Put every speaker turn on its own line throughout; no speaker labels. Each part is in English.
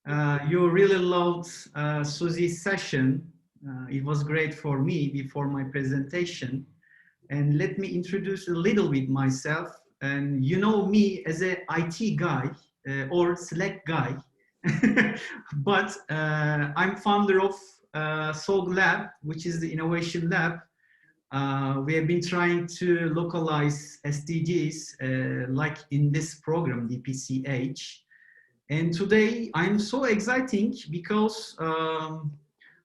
You really loved Susie's session. It was great for me before my presentation. And let me introduce a little bit myself. And you know me as a IT guy or Slack guy, but I'm founder of SOG Lab, which is the innovation lab. We have been trying to localize SDGs like in this program, DPCH. And today I'm so exciting because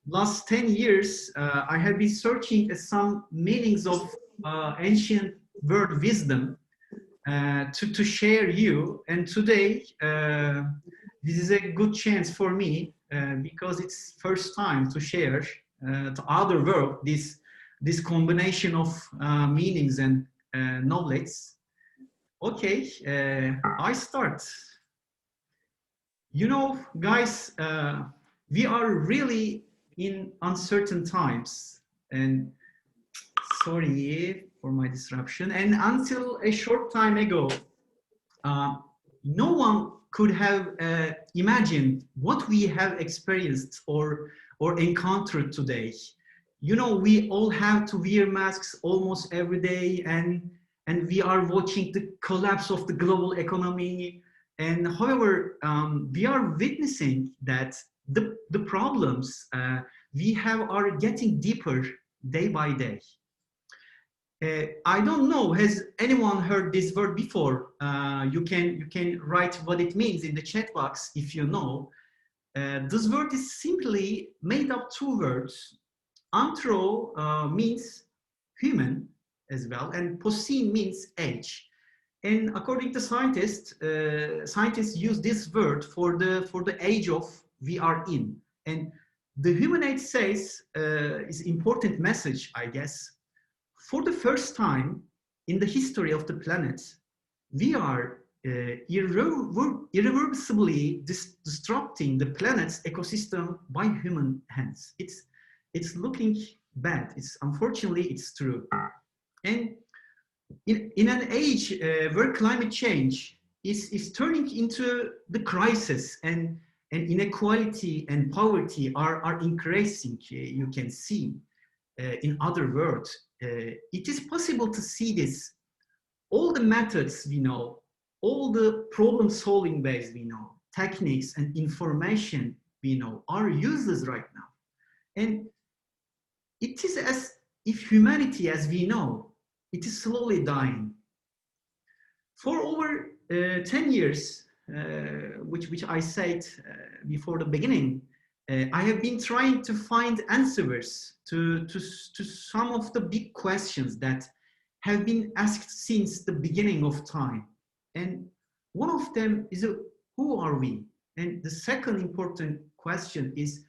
last 10 years I have been searching some meanings of ancient world wisdom to share you. And today this is a good chance for me because it's first time to share to other world this combination of meanings and knowledge. Okay, I start. You know, guys, we are really in uncertain times, and sorry for my disruption. And until a short time ago, uh, no one could have imagined what we have experienced or encountered today. You know, we all have to wear masks almost every day, and we are watching the collapse of the global economy. And however, we are witnessing that the problems we have are getting deeper day by day. I don't know, has anyone heard this word before? You can write what it means in the chat box if you know. This word is simply made up two words. Anthro means human as well, and posine means age. And according to scientists, scientists use this word for the age of we are in. And the human age says is important message, I guess. For the first time in the history of the planet, we are irreversibly disrupting the planet's ecosystem by human hands. It's looking bad. Unfortunately, it's true. And in an age where climate change is turning into the crisis and inequality and poverty are increasing, you can see in other words, it is possible to see this. All the methods we know, all the problem solving ways we know, techniques and information we know are useless right now. And it is as if humanity as we know, it is slowly dying. For over 10 years, which I said before the beginning, I have been trying to find answers to some of the big questions that have been asked since the beginning of time. And one of them is, who are we? And the second important question is,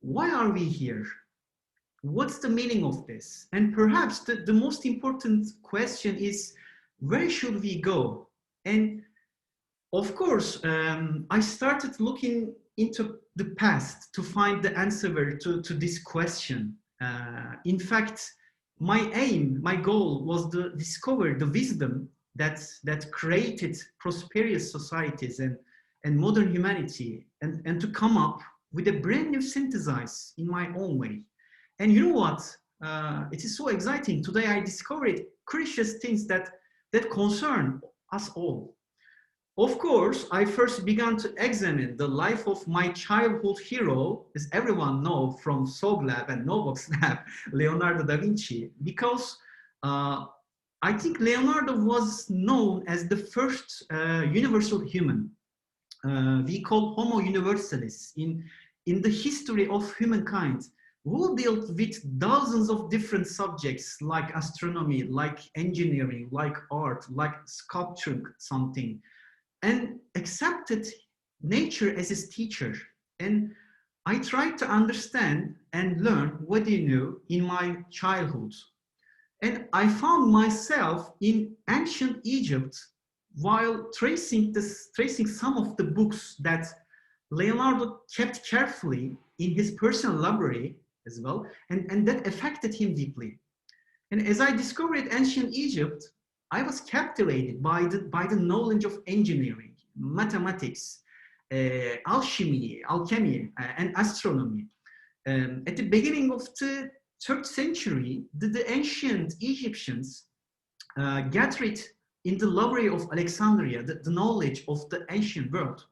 why are we here? What's the meaning of this? And perhaps the most important question is, where should we go? And of course, I started looking into the past to find the answer to this question. In fact, my aim, my goal was to discover the wisdom that created prosperous societies and modern humanity, and to come up with a brand new synthesis in my own way. And you know what? It is so exciting. Today I discovered precious things that concern us all. Of course, I first began to examine the life of my childhood hero, as everyone knows from SOG Lab and Novox Lab, Leonardo da Vinci, because I think Leonardo was known as the first universal human. We call Homo universalis in the history of humankind, who dealt with dozens of different subjects like astronomy, like engineering, like art, like sculpturing something, and accepted nature as his teacher. And I tried to understand and learn what he knew in my childhood. And I found myself in ancient Egypt while tracing some of the books that Leonardo kept carefully in his personal library as well, and that affected him deeply. And as I discovered ancient Egypt, I was captivated by the knowledge of engineering, mathematics, alchemy, and astronomy. At the beginning of the 3rd century, the ancient Egyptians gathered in the library of Alexandria the knowledge of the ancient world,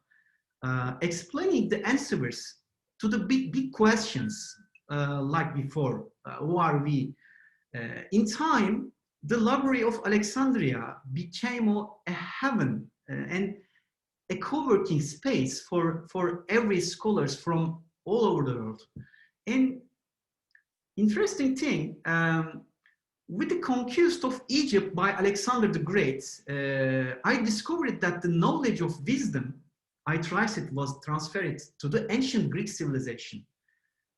explaining the answers to the big questions like before, who are we? In time, the library of Alexandria became a heaven and a co-working space for every scholars from all over the world. And interesting thing, with the conquest of Egypt by Alexander the Great, I discovered that the knowledge of wisdom I traced was transferred to the ancient Greek civilization.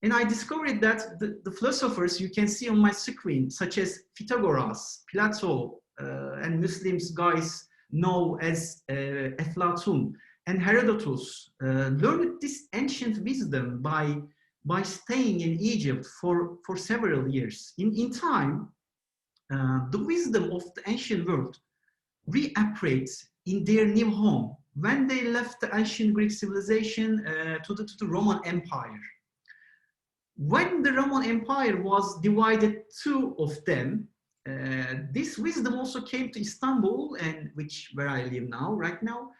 And I discovered that the philosophers you can see on my screen, such as Pythagoras, Plato, and Muslims guys know as Aflatun and Herodotus, learned this ancient wisdom by staying in Egypt for several years. In time, the wisdom of the ancient world reappeared in their new home when they left the ancient Greek civilization to the Roman Empire. When the Roman Empire was divided, 2 of them, this wisdom also came to Istanbul, and where I live now, right now,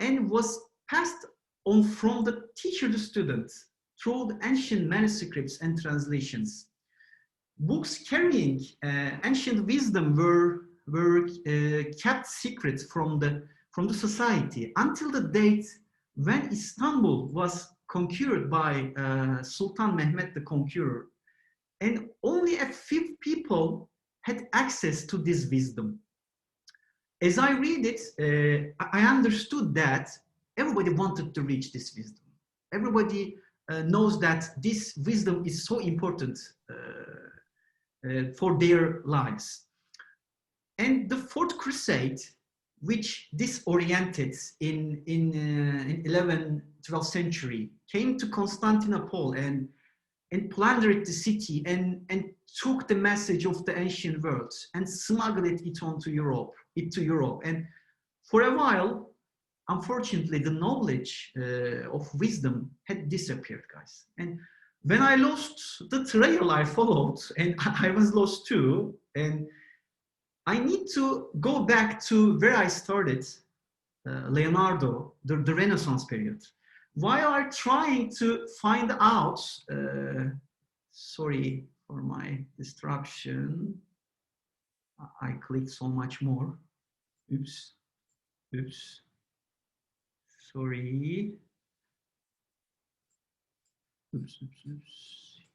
and was passed on from the teacher to student through the ancient manuscripts and translations. Books carrying ancient wisdom were kept secret from the society until the date when Istanbul was conquered by Sultan Mehmet the Conqueror, and only a few people had access to this wisdom. As I read it, I understood that everybody wanted to reach this wisdom. Everybody knows that this wisdom is so important for their lives. And the 4th Crusade, which disoriented in 11th, 12th century, came to Constantinople and plundered the city and took the message of the ancient world and smuggled it onto Europe, And for a while, unfortunately, the knowledge of wisdom had disappeared, guys. And when I lost the trail I followed, and I was lost too, and I need to go back to where I started, Leonardo, the Renaissance period. While I'm trying to find out, sorry for my distraction, I clicked so much more. Oops, sorry. Oops.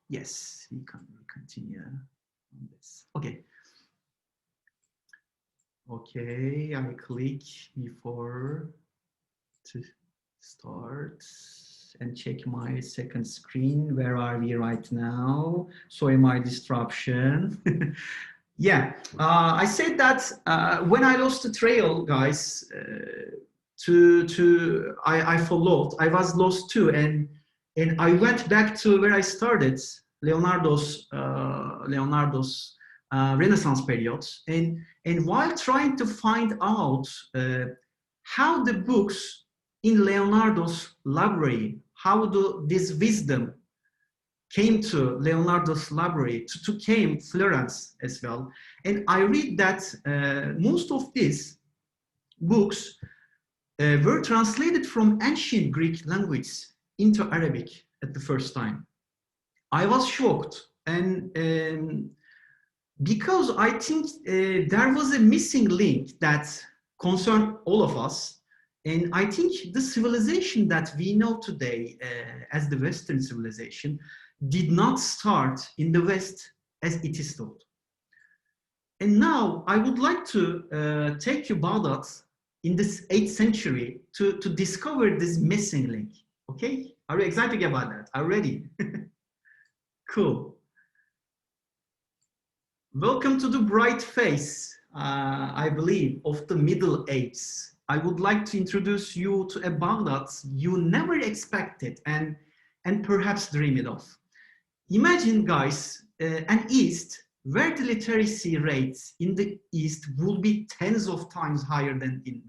Yes, we can continue on this. Okay, I click before to start and check my second screen. Where are we right now? Sorry, my disruption. Yeah, I said that when I lost the trail, guys, I followed. I was lost too, and I went back to where I started, Leonardo's Renaissance period, and while trying to find out how the books in Leonardo's library, how this wisdom came to Leonardo's library, to came Florence as well. And I read that most of these books were translated from ancient Greek language into Arabic at the first time. I was shocked, and because I think there was a missing link that concerned all of us. And I think the civilization that we know today as the Western civilization did not start in the West as it is thought. And now I would like to take you, Baghdad, in this 8th century to discover this missing link. Okay? Are you excited about that? Are you ready? Cool. Welcome to the bright face, I believe, of the Middle Ages. I would like to introduce you to a Baghdad you never expected and perhaps dreamed of. Imagine, guys, an East where the literacy rates in the East will be tens of times higher than in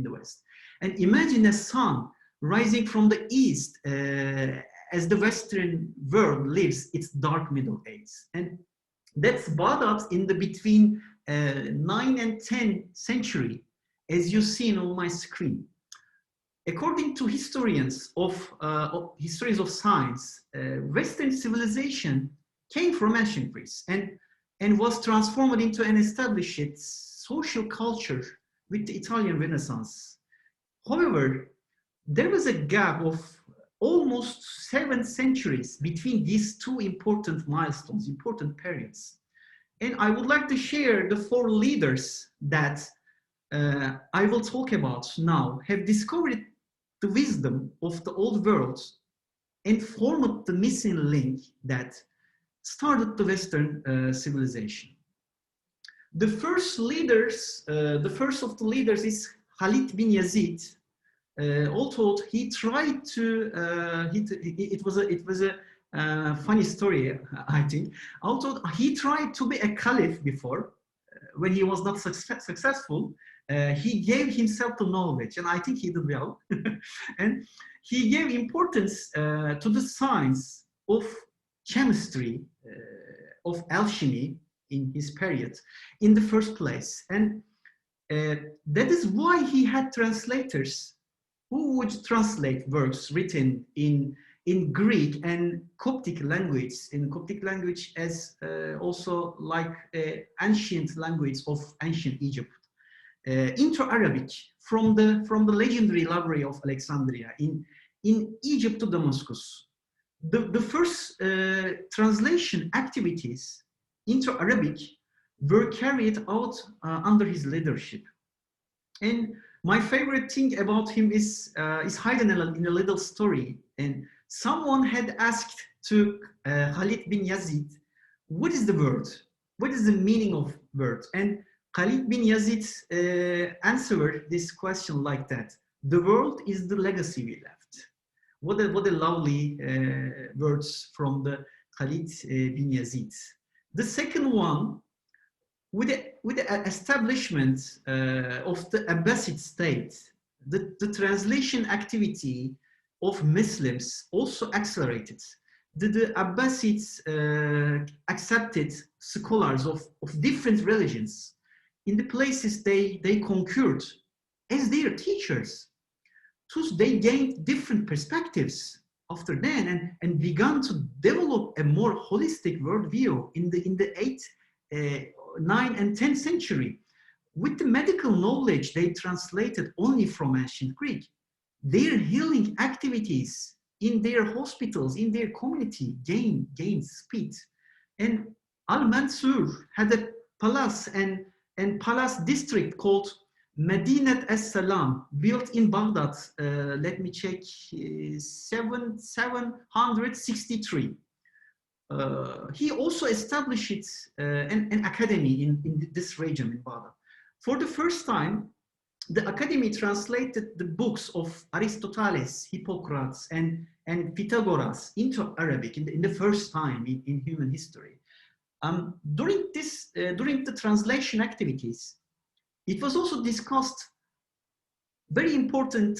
the West. And imagine a sun rising from the east as the Western world lives its dark Middle Age. And that's Baghdad in the between 9 and 10 century, as you see on my screen. According to historians of science, Western civilization came from ancient Greece and was transformed into an established social culture with the Italian Renaissance. However, there was a gap of almost 7 centuries between these two important milestones, important periods. And I would like to share the 4 leaders that I will talk about now have discovered the wisdom of the old world and formed the missing link that started the Western civilization. The first of the leaders is Khalid bin Yazid. All told, he tried to. It was a funny story, I think. All told, he tried to be a caliph before. When he was not successful, he gave himself to knowledge, and I think he did well. And he gave importance to the science of chemistry, of alchemy in his period, in the first place. And that is why he had translators who would translate works written in Greek and Coptic language, as also like ancient language of ancient Egypt, into Arabic from the legendary library of Alexandria in Egypt to Damascus. The first translation activities into Arabic were carried out under his leadership. And my favorite thing about him is hidden in a little story. And someone had asked to Khalid bin Yazid, what is the word? What is the meaning of word? And Khalid bin Yazid answered this question like that. The world is the legacy we left. What a lovely words from the Khalid bin Yazid. The second one, with the establishment of the Abbasid state, the translation activity of Muslims also accelerated. The Abbasids accepted scholars of different religions in the places they conquered as their teachers. Thus, they gained different perspectives after then and began to develop a more holistic worldview in the 8th, 9th, and 10th century. With the medical knowledge they translated only from ancient Greek, their healing activities in their hospitals, in their community, gained speed. And Al-Mansur had a palace and palace district called Medinat as-Salam, built in Baghdad, let me check, 763. He also established an academy in this region in Baghdad. For the first time, the academy translated the books of Aristotle, Hippocrates, and Pythagoras into Arabic in the first time in human history. During the translation activities, it was also discussed very important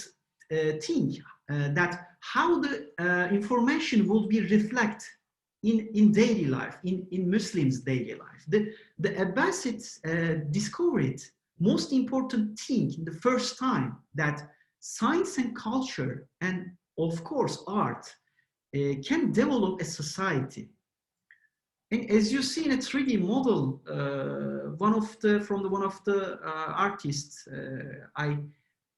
thing that how the information would be reflected in daily life, in Muslims' daily life. The Abbasids discovered most important thing in the first time, that science and culture and of course art can develop a society. And as you see in a 3D model, one of the artists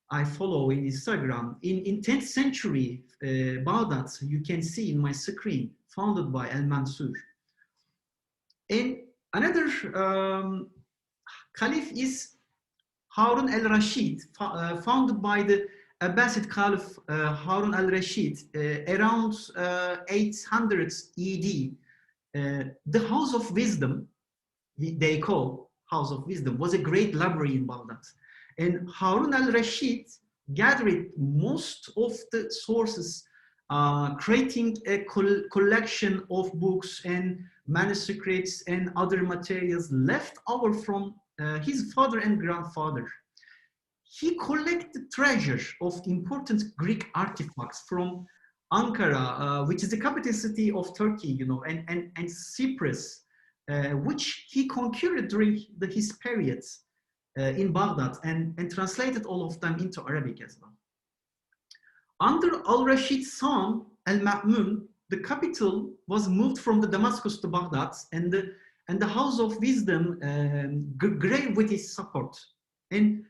I follow in Instagram, in 10th century Baghdad, you can see in my screen, founded by Al-Mansur. And another caliph is Harun al-Rashid, founded by the Abbasid Caliph Harun al-Rashid around 800 ED. The House of Wisdom, they call House of Wisdom, was a great library in Baghdad. And Harun al-Rashid gathered most of the sources, creating a collection of books and manuscripts and other materials left over from his father and grandfather. he collected treasure of important Greek artifacts from Ankara, which is the capital city of Turkey, you know, and Cyprus, which he conquered during his periods in Baghdad, and translated all of them into Arabic as well. Under Al-Rashid's son, Al-Ma'mun, the capital was moved from the Damascus to Baghdad, and the House of Wisdom grew with his support. And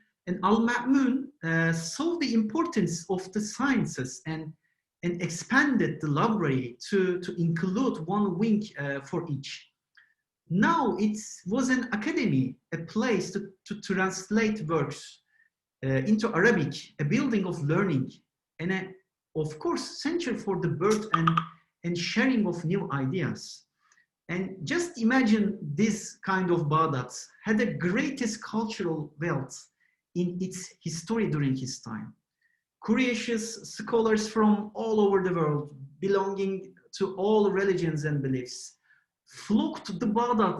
Al-Ma'mun saw the importance of the sciences and expanded the library to include one wing for each. Now it was an academy, a place to translate works into Arabic, a building of learning, and of course, center for the birth and sharing of new ideas. And just imagine this kind of Baghdad had the greatest cultural wealth in its history during his time. Curious scholars from all over the world, belonging to all religions and beliefs, flocked to the Baghdad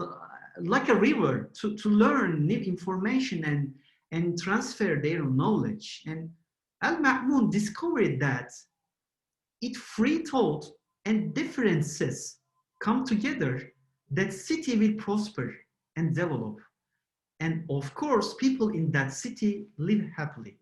like a river to learn new information and transfer their knowledge. And Al-Ma'mun discovered that if free thought and differences come together, that city will prosper and develop. And of course, people in that city live happily.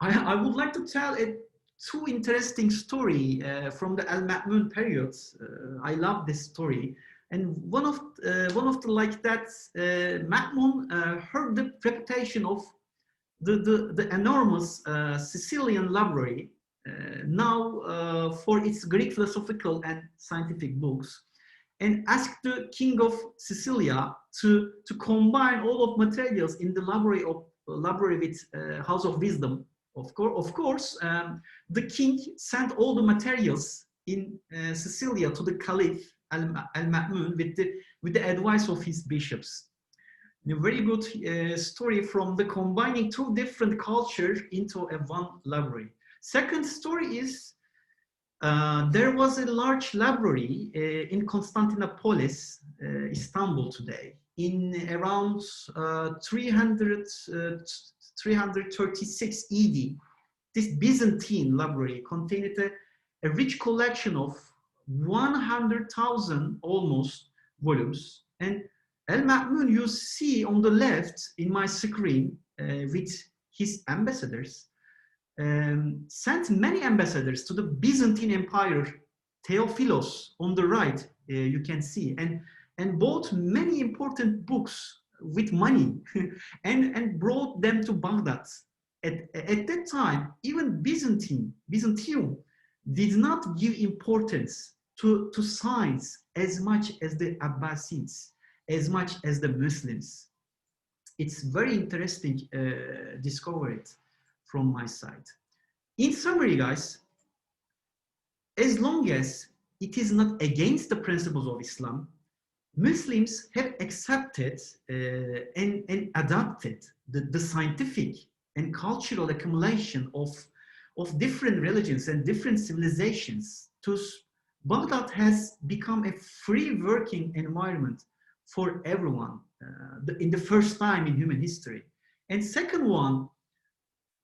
I would like to tell two interesting story from the Al-Ma'mun periods. I love this story. And one of the like that, Ma'mun heard the reputation of the enormous Sicilian library, now for its Greek philosophical and scientific books, and asked the king of Sicilia to combine all of materials in the library with House of Wisdom. Of course, the king sent all the materials in Sicilia to the Caliph Al-Ma'mun with the advice of his bishops. A very good story from the combining two different cultures into a one library. Second story is there was a large library in Constantinopolis, Istanbul today, in around 336 ED. This Byzantine library contained a rich collection of 100,000 almost volumes. And Al-Ma'mun, you see on the left in my screen with his ambassadors, sent many ambassadors to the Byzantine Empire, Theophilos on the right, you can see, and bought many important books with money and brought them to Baghdad. At that time, even Byzantium did not give importance to science as much as the Abbasids, as much as the Muslims. It's very interesting discovery from my side. In summary, guys, as long as it is not against the principles of Islam, Muslims have accepted and adopted the scientific and cultural accumulation of different religions and different civilizations. Baghdad has become a free working environment for everyone in the first time in human history. And second one,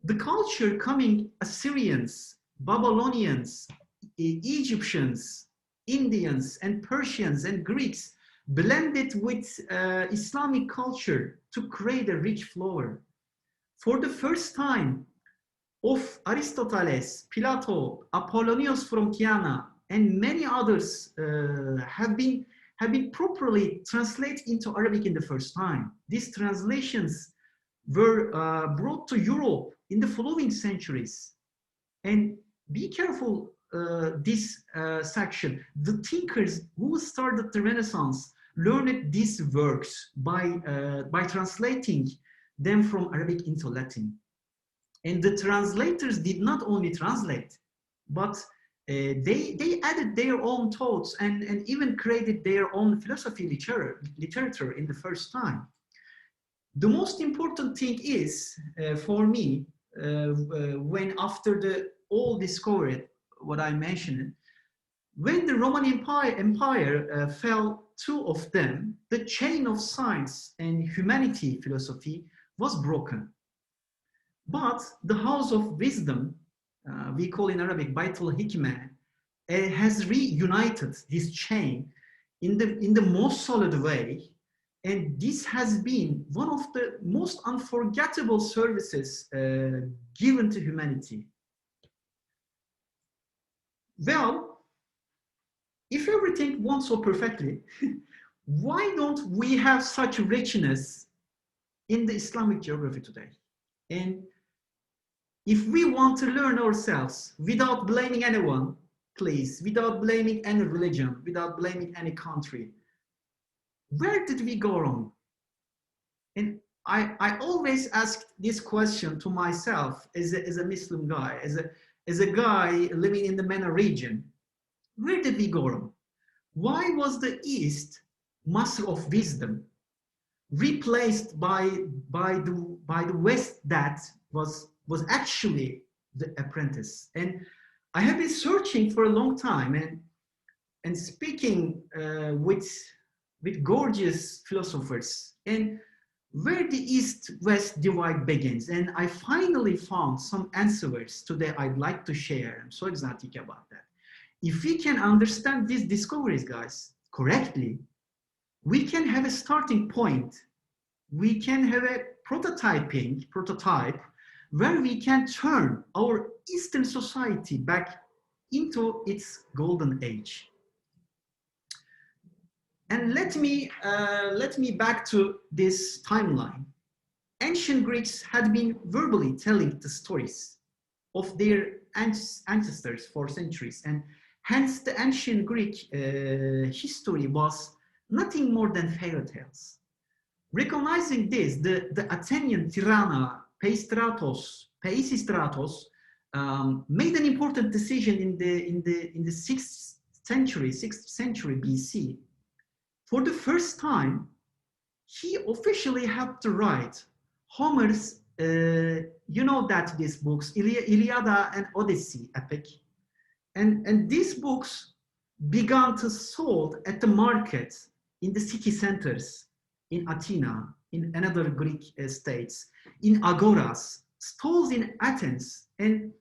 the culture coming Assyrians, Babylonians, Egyptians, Indians, and Persians and Greeks blended with Islamic culture to create a rich flower. For the first time, of Aristoteles, Plato, Apollonius from Tyana, and many others have been properly translated into Arabic in the first time. These translations were brought to Europe in the following centuries. And be careful this section. The thinkers who started the Renaissance learned these works by translating them from Arabic into Latin. And the translators did not only translate, but they added their own thoughts and even created their own philosophy literature in the first time. The most important thing is, for me, when after all discovered, what I mentioned, when the Roman Empire fell, two of them, the chain of science and humanity philosophy was broken. But the house of wisdom, we call in Arabic Baitul Hikmah, has reunited this chain in the most solid way. And this has been one of the most unforgettable services given to humanity. Well, if everything went so perfectly, why don't we have such richness in the Islamic geography today? And if we want to learn ourselves without blaming anyone, please, without blaming any religion, without blaming any country, where did we go wrong? And I always asked this question to myself as a Muslim guy, as a guy living in the MENA region. Where did we go wrong? Why was the East master of wisdom replaced by the West that was actually the apprentice? And I have been searching for a long time and speaking with gorgeous philosophers, and where the East-West divide begins. And I finally found some answers today I'd like to share. I'm so excited about that. If we can understand these discoveries, guys, correctly, we can have a starting point. We can have a prototype where we can turn our Eastern society back into its golden age. And let me back to this timeline. Ancient Greeks had been verbally telling the stories of their ancestors for centuries, and hence the ancient Greek history was nothing more than fairy tales. Recognizing this, the Athenian Tirana Peisistratos made an important decision in the 6th century BC. For the first time, he officially had to write Homer's, you know that these books, Iliada and Odyssey epic. And these books began to sold at the market in the city centers, in Athena, in another Greek states, in agoras, stalls in Athens, and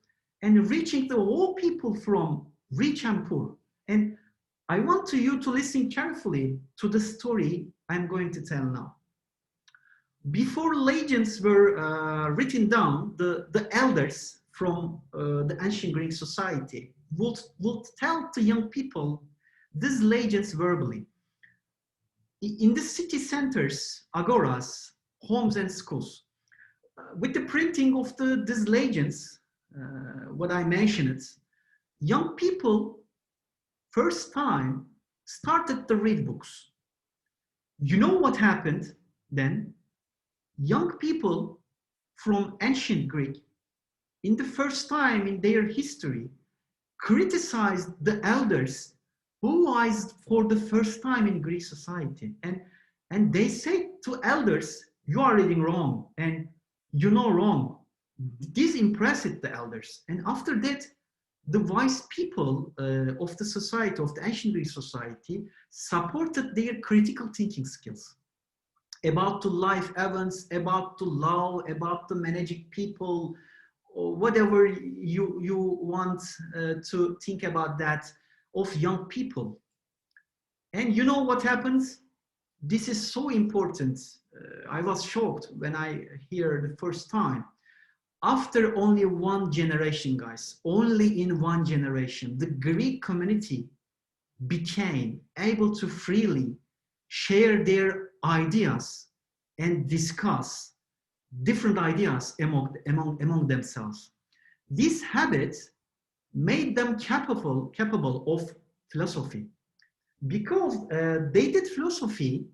reaching the all people from rich and poor. And I want you to listen carefully to the story I'm going to tell now. Before legends were written down, the elders from the ancient Greek society would tell to young people these legends verbally. In the city centers, agoras, homes and schools, with the printing of these legends, what I mentioned, young people first time started to read books. You know what happened then? Young people from ancient Greek, in the first time in their history, criticized the elders who was for the first time in Greek society. And they say to elders, you are reading wrong and you know wrong. This impressed the elders. And after that, the wise people of the society, of the ancient Greek society, supported their critical thinking skills about the life events, about the law, about the managing people, or whatever you want to think about that of young people. And you know what happens? This is so important. I was shocked when I hear the first time. After only one generation, guys, only in one generation, the Greek community became able to freely share their ideas and discuss different ideas among themselves. This habit made them capable of philosophy. Because they did philosophy,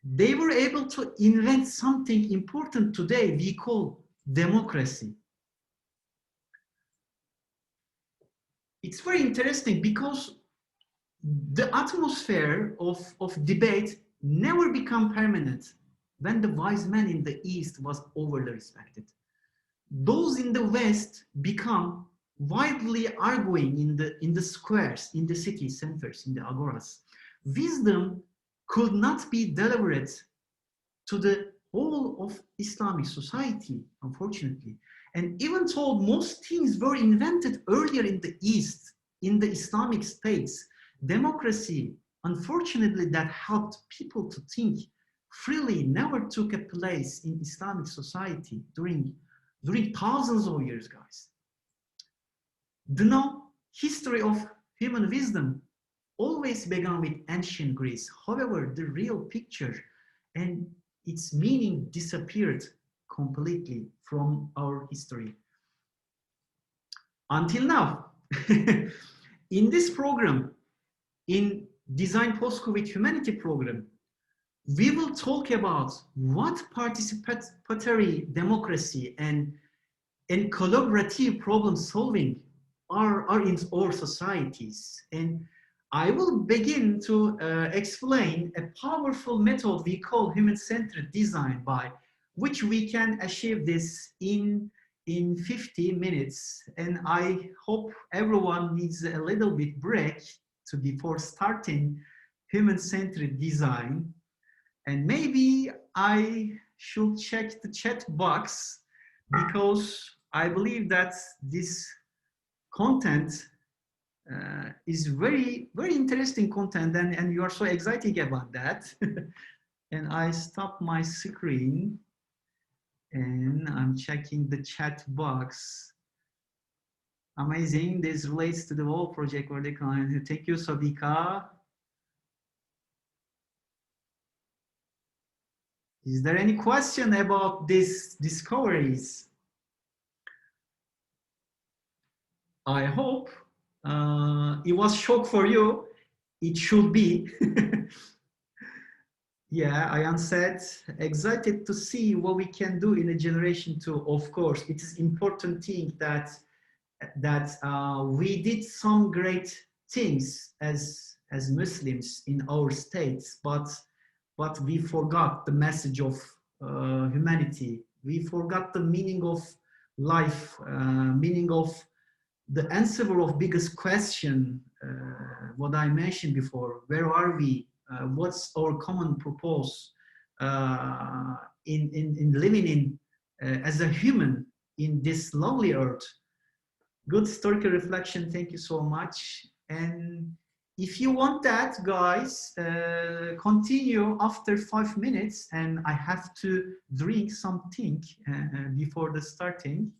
they were able to invent something important today we call democracy. It's very interesting because the atmosphere of debate never became permanent when the wise man in the East was overly respected. Those in the West become widely arguing in the squares, in the city centers, in the agoras. Wisdom could not be delivered to the whole of Islamic society, unfortunately. And even though most things were invented earlier in the East, in the Islamic states, democracy, unfortunately, that helped people to think freely never took a place in Islamic society during thousands of years, guys. The history of human wisdom always began with ancient Greece. However, the real picture and its meaning disappeared completely from our history. Until now, in this program, in Design Post-COVID Humanity program, we will talk about what participatory democracy and collaborative problem solving are in our societies. And I will begin to explain a powerful method we call human-centered design, by which we can achieve this in 50 minutes. And I hope everyone needs a little bit break before starting human-centered design. And maybe I should check the chat box, because I believe that this content is very, very interesting content, and you are so excited about that. And I stop my screen and I'm checking the chat box. Amazing. This relates to the whole project or the client. Thank you, Sabika. Is there any question about these discoveries? I hope it was shock for you. It should be. Yeah, I am sad, excited to see what we can do in a generation two. Of course, it is important thing that we did some great things as Muslims in our states, but we forgot the message of humanity. We forgot the meaning of life, meaning of the answer of biggest question, what I mentioned before. Where are we? What's our common purpose in living in as a human in this lovely earth? Good historical reflection. Thank you so much. And if you want that, guys, continue after 5 minutes, and I have to drink something before the starting.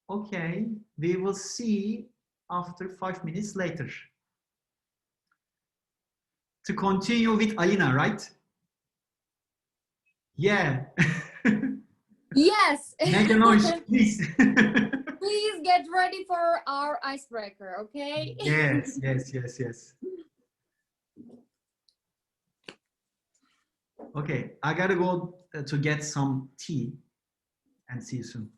Okay, we will see after 5 minutes later. To continue with Alina, right? Yeah.
Yes.
Make a noise, please.
Please get ready for our icebreaker, okay?
Yes, yes, yes, yes. Okay, I gotta go to get some tea, and see you soon.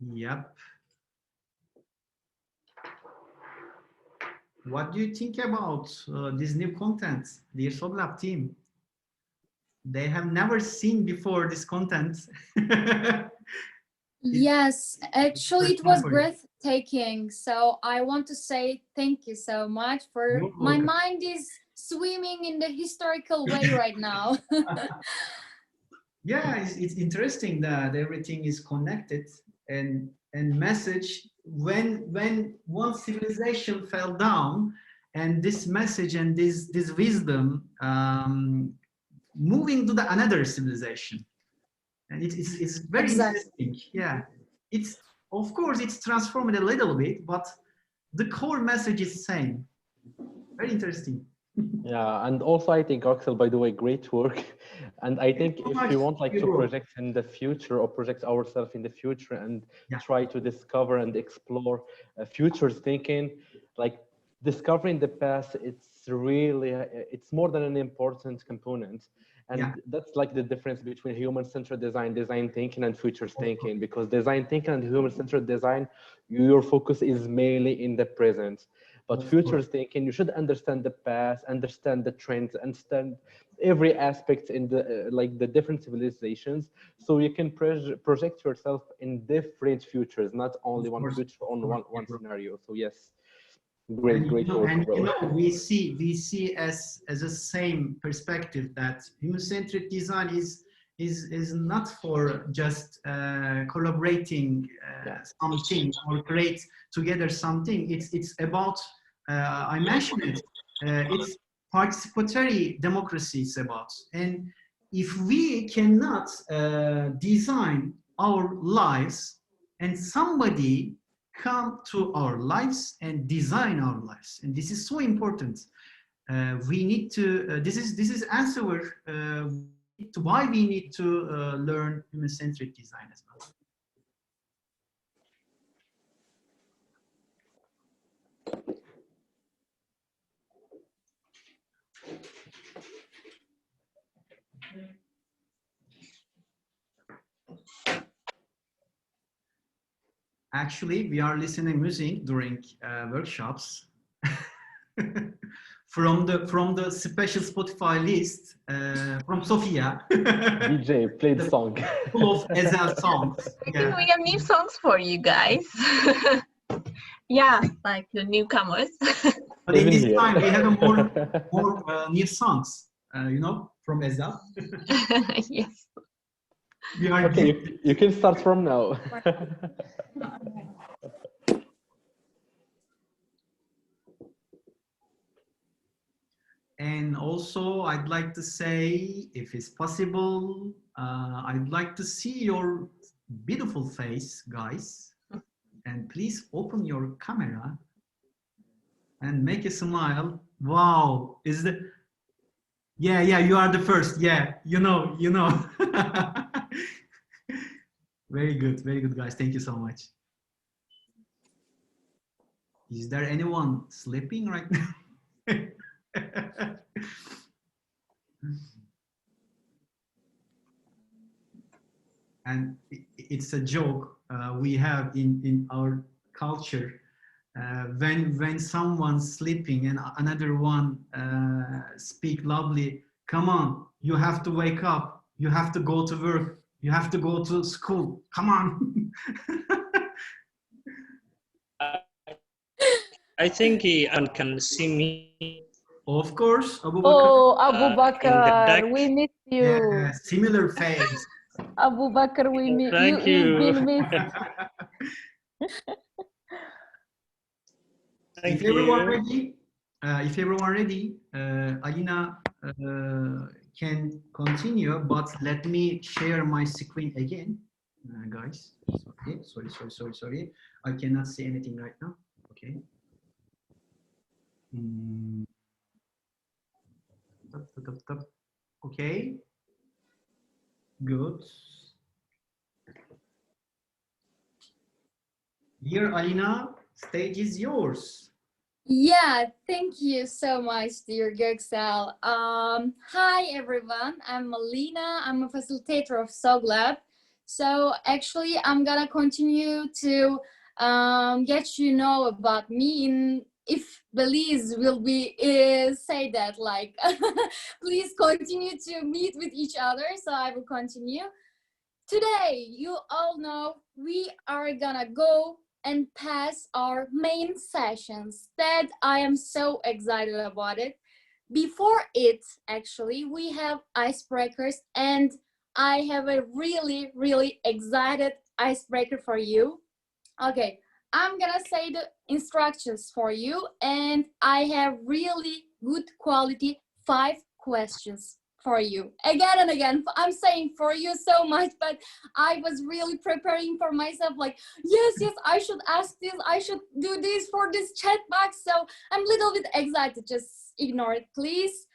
Yep. What do you think about this new content, the SOBLAB team? They have never seen before this content.
Yes, actually it was breathtaking. So I want to say thank you so much for my mind is swimming in the historical way right now.
Yeah, it's interesting that everything is connected, and message, when one civilization fell down, and this message and this wisdom moving to the another civilization, and it's very
Exactly.
interesting. Yeah, it's of course, it's transformed a little bit, but the core message is same. Very interesting.
Yeah, and also I think, Axel, by the way, great work. And I think if we want like to project in the future or project ourselves in the future and try to discover and explore future thinking, like discovering the past, it's really, it's more than an important component. And that's like the difference between human-centered design thinking, and future thinking, because design thinking and human-centered design, your focus is mainly in the present. But future thinking, you should understand the past, understand the trends, understand every aspect in the like the different civilizations, so you can project yourself in different futures, not only one future on one scenario. So yes, great work, bro.
And we see as a same perspective that human-centered design is not for just collaborating something or create together something. It's about I mentioned it. It's participatory democracy. It's about, and if we cannot design our lives and somebody come to our lives and design our lives, and this is so important. We need to. This is answer to why we need to learn human-centric design as well. Actually, we are listening music during workshops from the special Spotify list from Sofia.
DJ played the song.
Full of Ezel songs.
I think we have new songs for you guys. Yeah, like the newcomers.
But in this time, we have more new songs, you know, from Ezel.
Yes.
Okay, you can start from now.
And also, I'd like to say, if it's possible, I'd like to see your beautiful face, guys. And please open your camera and make a smile. Wow, is the... Yeah, you are the first. Yeah, you know. Very good, guys. Thank you so much. Is there anyone sleeping right now? And it's a joke we have in our culture. When someone's sleeping and another one speak loudly, come on, you have to wake up, you have to go to work, you have to go to school, come on.
I think can see me.
Of course, Abu Bakr.
Oh, Abu Bakr, we miss you.
Yeah, similar face.
Abu Bakr, we miss you.
Thank you.
Been missed.
If everyone ready, Alina can continue, but let me share my screen again, guys. Okay, sorry. I cannot see anything right now. Okay. Okay. Good. Dear Alina, stage is yours.
Yeah, thank you so much, dear Göksel. Hi, everyone. I'm Alina. I'm a facilitator of SOGLab. So actually, I'm gonna continue to get you know about me. If Belize will be say that, like, please continue to meet with each other. So I will continue. Today, you all know we are gonna go and pass our main sessions that I am so excited about it. Before it, actually, we have icebreakers, and I have a really excited icebreaker for you. Okay, I'm gonna say the instructions for you, and I have really good quality 5 questions for you again and again. I'm saying for you so much, but I was really preparing for myself, like, yes, I should ask this, I should do this for this chat box. So I'm a little bit excited. Just ignore it, please.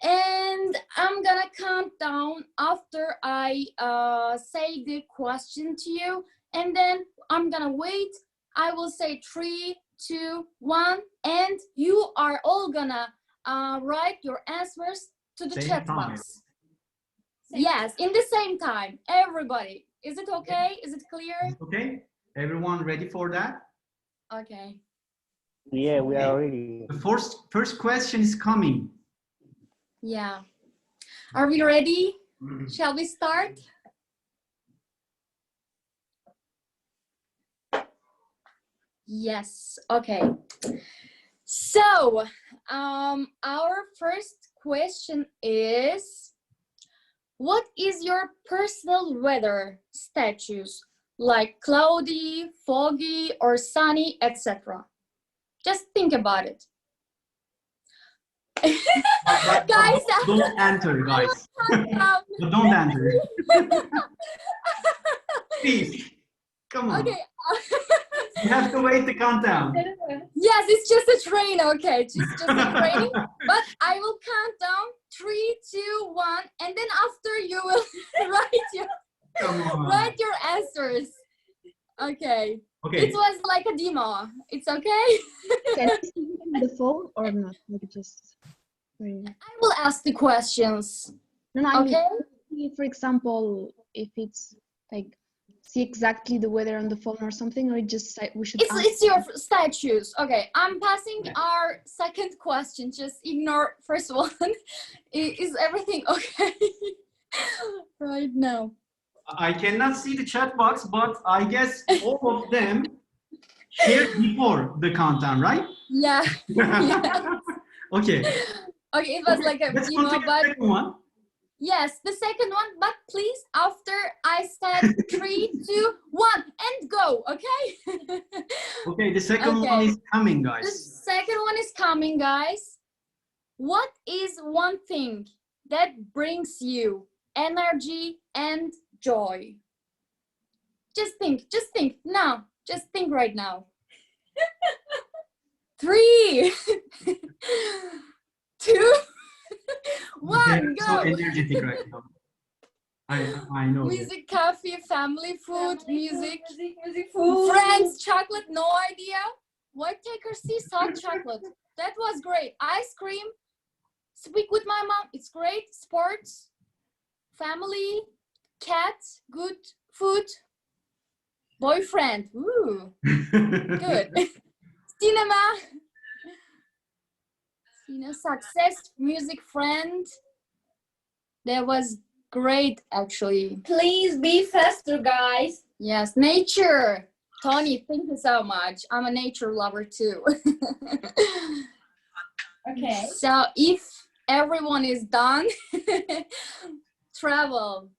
And I'm gonna count down after I say the question to you, and then I'm gonna wait. I will say 3, 2, 1, and you are all gonna write your answers to the chat box. Yes, in the same time, everybody. Is it okay? Is it clear?
Okay, everyone ready for that?
Okay.
Yeah, we are ready.
The first question is coming.
Yeah. Are we ready? Shall we start? Yes. Okay. So, our first question is, what is your personal weather status? Like cloudy, foggy, or sunny, etc. Just think about it. Guys,
don't answer, guys. Don't answer. Please, come on.
Okay.
You have to wait the countdown.
Yes, it's just a train. Okay, just a train. But I will count down 3, 2, 1, and then after you will write your answers. Okay.
Okay.
It was like a demo. It's okay.
Can I see the phone or not? Maybe just.
I will ask the questions.
No, I
okay.
mean, for example, if it's like see exactly the weather on the phone or something, or just we should.
It's your status. Okay, I'm passing our second question. Just ignore first one. Is everything okay right now?
I cannot see the chat box, but I guess all of them shared before the countdown, right?
Yeah. Yeah.
Okay.
Okay, it was like a
Let's
demo,
continue
but
the second one.
yes, the second one. But please, after I said 3, 2, 1, and go. Okay.
Okay, the second one is coming, guys.
The second one is coming, guys. What is one thing that brings you energy and joy? Just think now. Just think right now. 3, 2, 1, go.
So energetic right now. I know.
Music, coffee, family, food, music, food. Friends, chocolate, no idea. White cake or sea salt chocolate. That was great. Ice cream, speak with my mom, it's great. Sports, family, cat, good food, boyfriend, ooh, good. Cinema, success, music, friend. That was great, actually.
Please be faster, guys.
Yes, nature. Tony, thank you so much. I'm a nature lover too.
Okay.
So if everyone is done, travel.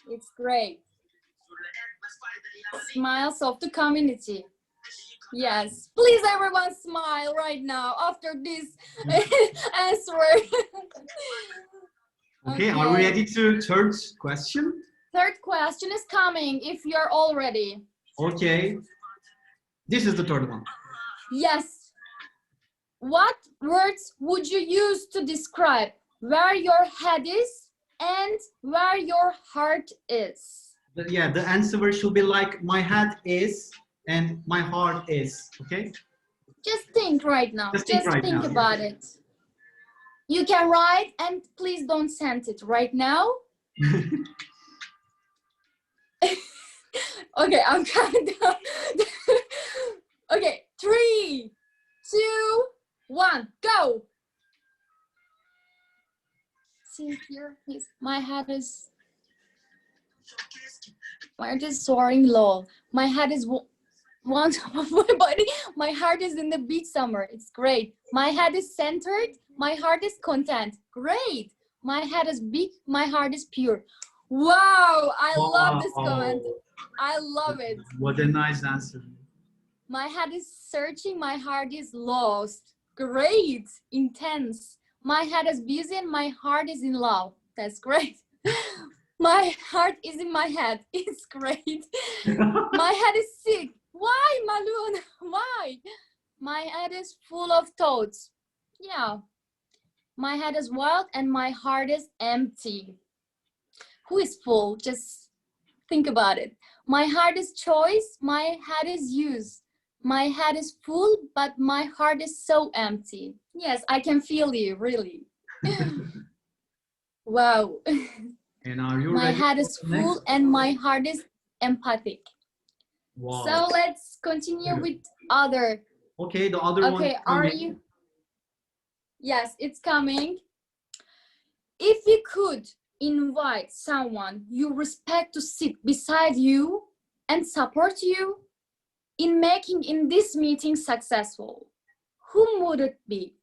It's great. Smiles of the community. Yes, please everyone smile right now after this answer.
Okay, are we ready to third question?
Third question is coming if you're all ready.
Okay, this is the third one.
Yes. What words would you use to describe where your head is and where your heart is?
Yeah, the answer should be like my head is and my heart is, okay?
Just think right now. Just think about it. You can write and please don't send it right now. Okay, I'm counting down. Okay, 3, 2, 1, go. See here, please. My head is soaring low. My head is one top of my body. My heart is in the beach summer. It's great. My head is centered. My heart is content. Great. My head is big. My heart is pure. Wow, I love this comment. I love it.
What a nice answer.
My head is searching. My heart is lost. Great. Intense. My head is busy and my heart is in love. That's great. My heart is in my head. It's great. My head is sick. Why, Malun? Why? My head is full of thoughts. Yeah. My head is wild and my heart is empty. Who is full? Just think about it. My heart is choice. My head is use. My head is full, but my heart is so empty. Yes, I can feel you, really. Wow.
And are you
my
ready
head
for
is
the
full
next?
and my heart is empathic.
Wow.
So let's continue with other.
Okay, the other one.
Okay, are you? Yes, it's coming. If you could invite someone you respect to sit beside you and support you in making in this meeting successful, whom would it be?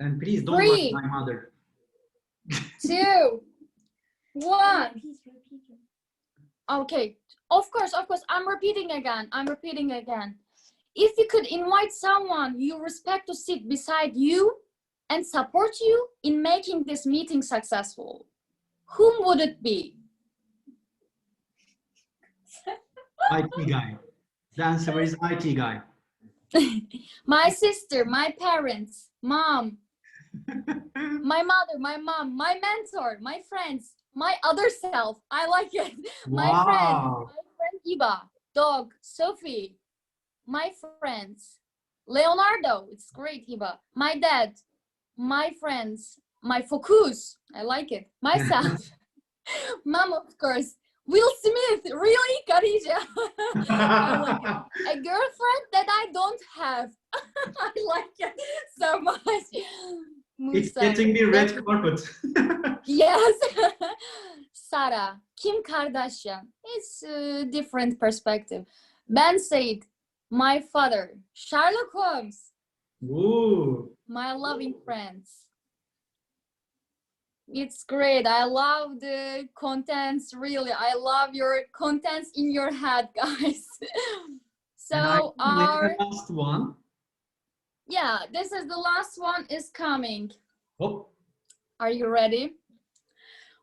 And please don't
3,
watch my mother.
2, 1. Okay, of course, I'm repeating again. If you could invite someone you respect to sit beside you and support you in making this meeting successful, whom would it be?
IT guy. The answer is IT guy.
My sister, my parents, mom, my mother, my mom, my mentor, my friends, my other self. I like it.
Wow.
My friend Iba, dog, Sophie, my friends, Leonardo. It's great, Iba. My dad, my friends, my focus. I like it. Myself, mom, of course. Will Smith, really, Khadija? I like it. A girlfriend that I don't have. I like it so much.
It's
Musa,
getting me red carpet.
yes. Sarah, Kim Kardashian. It's a different perspective. Ben Said, my father. Sherlock Holmes.
Ooh.
My loving friends. It's great. I love the contents, really. I love your contents in your head, guys. So
the last one.
Yeah, this is the last one is coming.
Oh.
Are you ready?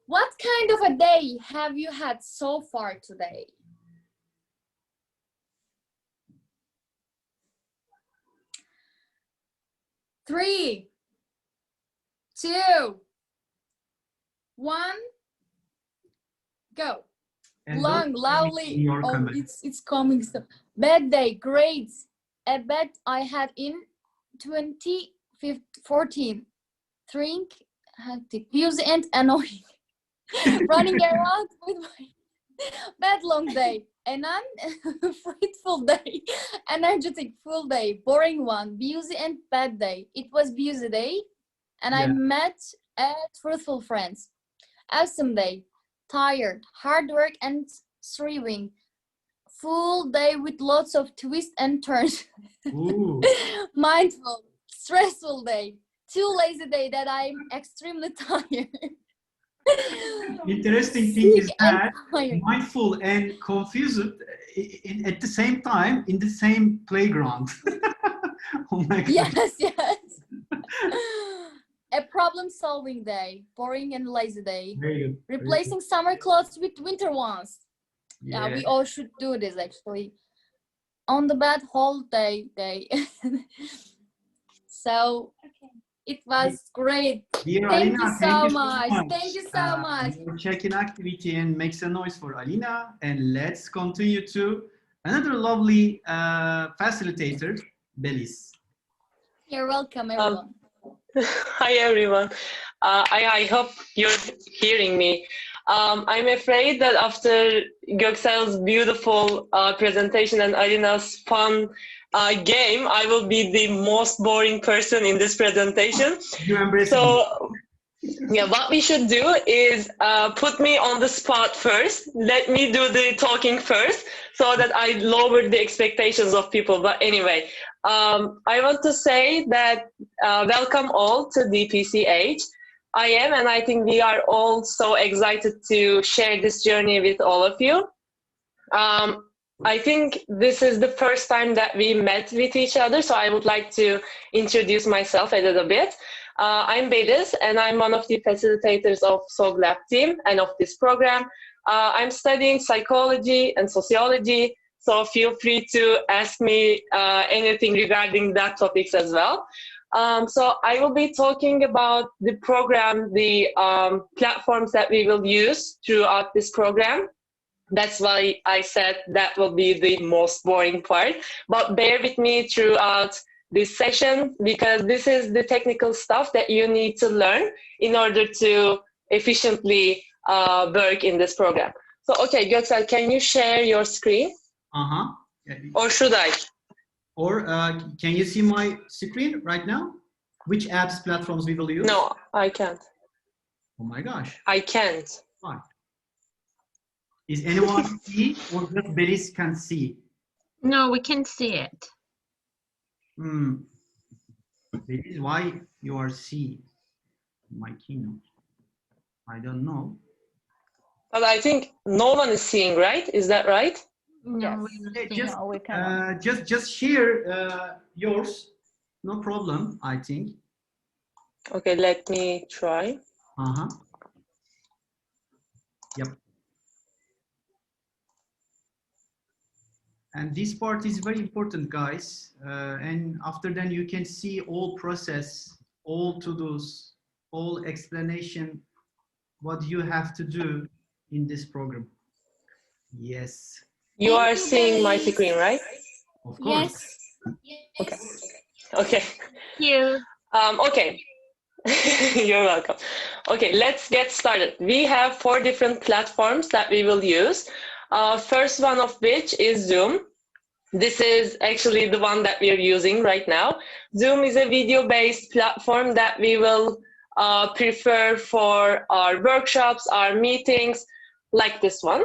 What kind of a day have you had so far today? Three, 2, 1, go.
And
long, loudly. Oh, it's coming. So bad day, great. A bad I had in 2014. Drink, hectic, busy and annoying. Running around with my bad long day. An unfruitful day. Energetic full day. Boring one. Busy and bad day. It was busy day. And I met truthful friends. Awesome day. Tired, hard work and thriving. Full day with lots of twists and turns. Mindful, stressful day. Too lazy day that I'm extremely tired.
Interesting thing is that mindful and confused at the same time in the same playground. Oh my God.
Yes. A problem-solving day, boring and lazy day.
Very good.
Replacing summer clothes with winter ones. Yeah, we all should do this actually. On the bed whole day. So it was great.
Dear
Thank
Alina,
you so much. Thank you so much.
Your check-in activity and makes a noise for Alina. And let's continue to another lovely facilitator, Belis.
You're welcome, everyone.
Hi, everyone. I hope you're hearing me. I'm afraid that after Göksel's beautiful presentation and Alina's fun game, I will be the most boring person in this presentation. So, yeah, what we should do is put me on the spot first. Let me do the talking first so that I lower the expectations of people. But anyway, I want to say that welcome all to DPCH. I am, and I think we are all so excited to share this journey with all of you. I think this is the first time that we met with each other, so I would like to introduce myself a little bit. I'm Bediz, and I'm one of the facilitators of SOGLab team and of this program. I'm studying psychology and sociology, so feel free to ask me anything regarding that topics as well. So I will be talking about the program, the platforms that we will use throughout this program. That's why I said that will be the most boring part. But bear with me throughout this session, because this is the technical stuff that you need to learn in order to efficiently work in this program. So, okay, Göksel, can you share your screen? Or should I?
Or can you see my screen right now? Which apps, platforms we will use?
No, I can't.
Oh my gosh.
I can't.
Why? Is anyone see, or just Bediz can see?
No, we can see it.
Bediz, why you are see my keynote? I don't know.
But I think no one is seeing, right? Is that right?
No,
just, just share yours. No problem, I think.
Okay, let me try.
Yep. And this part is very important, guys. And after then you can see all process, all to-dos, all explanation, what you have to do in this program. Yes.
You are seeing my screen, right?
Of course.
Yes.
Okay. Okay.
You.
Okay. You're welcome. Okay, let's get started. We have 4 different platforms that we will use. First one of which is Zoom. This is actually the one that we are using right now. Zoom is a video-based platform that we will prefer for our workshops, our meetings, like this one.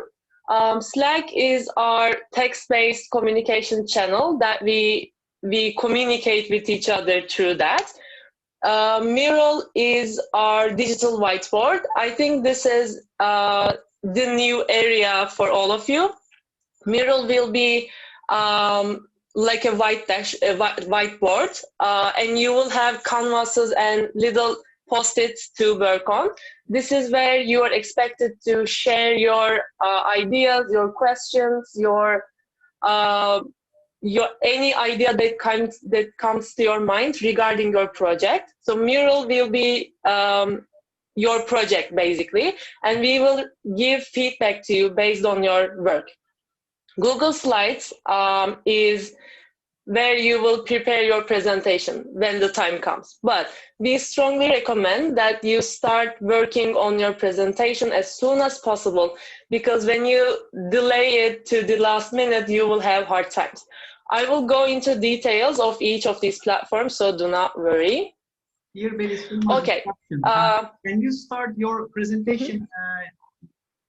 Slack is our text-based communication channel that we communicate with each other through that. Mural is our digital whiteboard. I think this is the new area for all of you. Mural will be like a whiteboard, and you will have canvases and little post-its to work on. This is where you are expected to share your ideas, your questions, your any idea that comes to your mind regarding your project. So Mural will be your project basically, and we will give feedback to you based on your work. Google Slides is where you will prepare your presentation when the time comes. But we strongly recommend that you start working on your presentation as soon as possible, because when you delay it to the last minute, you will have hard times. I will go into details of each of these platforms, so do not worry.
Here,
okay.
Can you start your presentation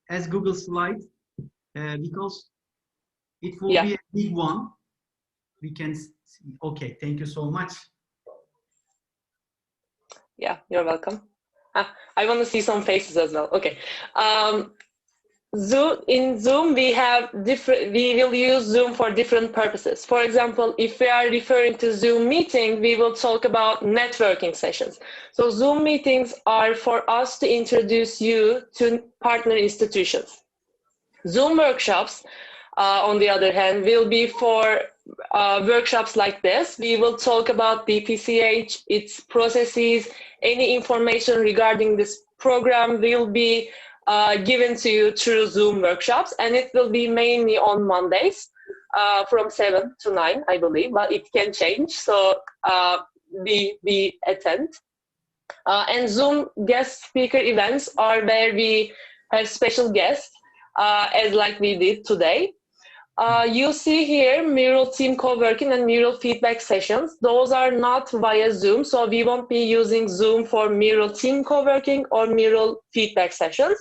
as Google Slides? Because it will be a big one. We can see. Okay, thank you so much.
Yeah, you're welcome. I want to see some faces as well. Okay. In Zoom, we will use Zoom for different purposes. For example, if we are referring to Zoom meeting, we will talk about networking sessions. So Zoom meetings are for us to introduce you to partner institutions. Zoom workshops, on the other hand, will be for workshops like this. We will talk about BPCH, its processes, any information regarding this program will be given to you through Zoom workshops, and it will be mainly on Mondays from 7 to 9, I believe, but it can change, so we attend. And Zoom guest speaker events are where we have special guests, as like we did today. You see here Mural team co-working and Mural feedback sessions. Those are not via Zoom, so we won't be using Zoom for Mural team co-working or Mural feedback sessions.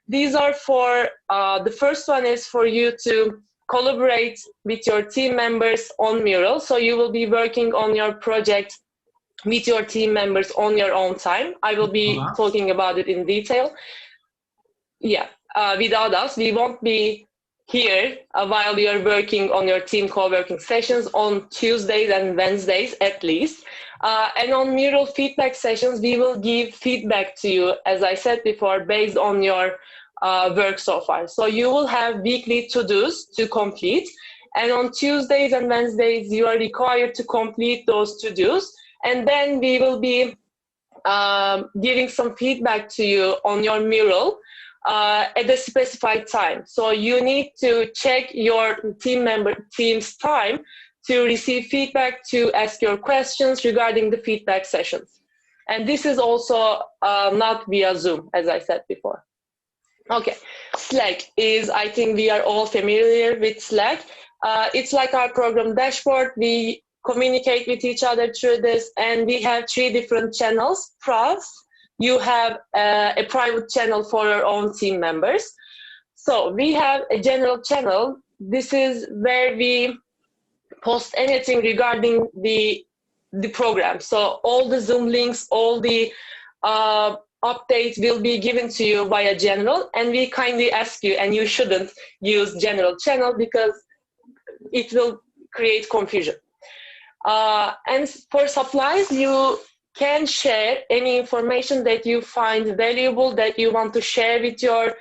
These are for, the first one is for you to collaborate with your team members on Mural. So you will be working on your project with your team members on your own time. I will be talking about it in detail. Yeah, without us, we won't be here while you are working on your team co-working sessions on Tuesdays and Wednesdays at least. And on mural feedback sessions, we will give feedback to you, as I said before, based on your work so far. So you will have weekly to-dos to complete. And on Tuesdays and Wednesdays, you are required to complete those to-dos. And then we will be giving some feedback to you on your mural at a specified time. So you need to check your team's time to receive feedback, to ask your questions regarding the feedback sessions. And this is also not via Zoom, as I said before. Okay, Slack is, I think we are all familiar with Slack. It's like our program dashboard. We communicate with each other through this, and we have 3 different channels. Plus, you have a private channel for your own team members. So we have a general channel. This is where we post anything regarding the program. So all the Zoom links, all the updates will be given to you via general, and we kindly ask you, and you shouldn't use general channel because it will create confusion. And for supplies, you can share any information that you find valuable that you want to share with your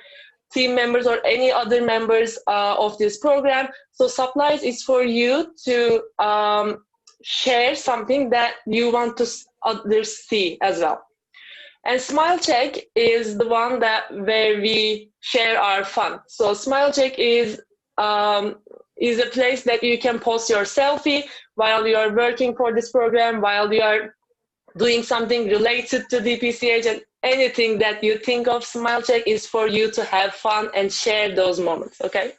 team members or any other members of this program. So supplies is for you to share something that you want to others see as well. And Smile Check is the one where we share our fun. So Smile Check is a place that you can post your selfie while you are working for this program, while you are doing something related to DPCH, and anything that you think of. Smile Check is for you to have fun and share those moments, okay?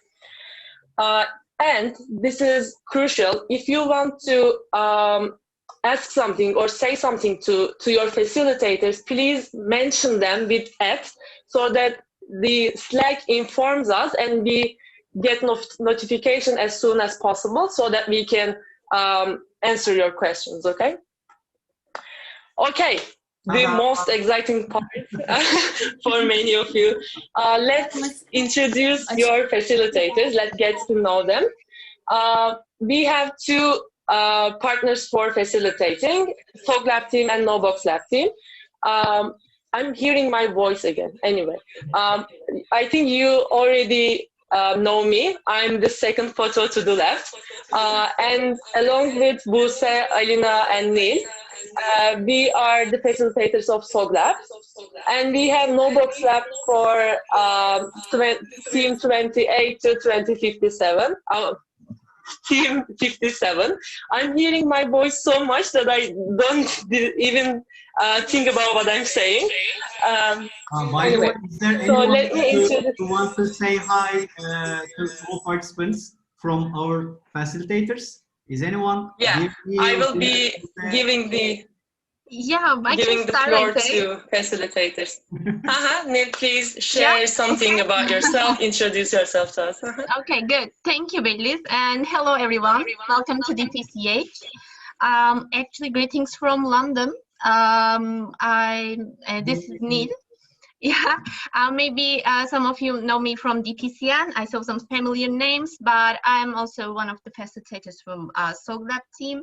And this is crucial. If you want to ask something or say something to your facilitators, please mention them with @ so that the Slack informs us and we get notification as soon as possible so that we can answer your questions, okay? Okay, the most exciting part for many of you. Let's introduce your facilitators. Let's get to know them. We have 2 partners for facilitating, SOG Lab team and NoBox Lab team. I'm hearing my voice again. Anyway, I think you already know me. I'm the second photo to the left. And along with Buse, Alina, and Neil, we are the facilitators of SOG Lab. And we have NoBox Lab for team 28 to 2057. Team 57. I'm hearing my voice so much that I don't even think about what I'm saying.
By the way, is there anyone who wants to say hi to all participants from our facilitators? Is anyone?
Yeah, I will be giving the floor to facilitators. Neil, please share something about yourself. Introduce yourself to us.
Okay, good. Thank you, Beliz. And hello, everyone. Welcome to DPCH. Actually, greetings from London. This is Neil. Yeah, maybe some of you know me from DPCN. I saw some familiar names, but I'm also one of the facilitators from SOG Lab team.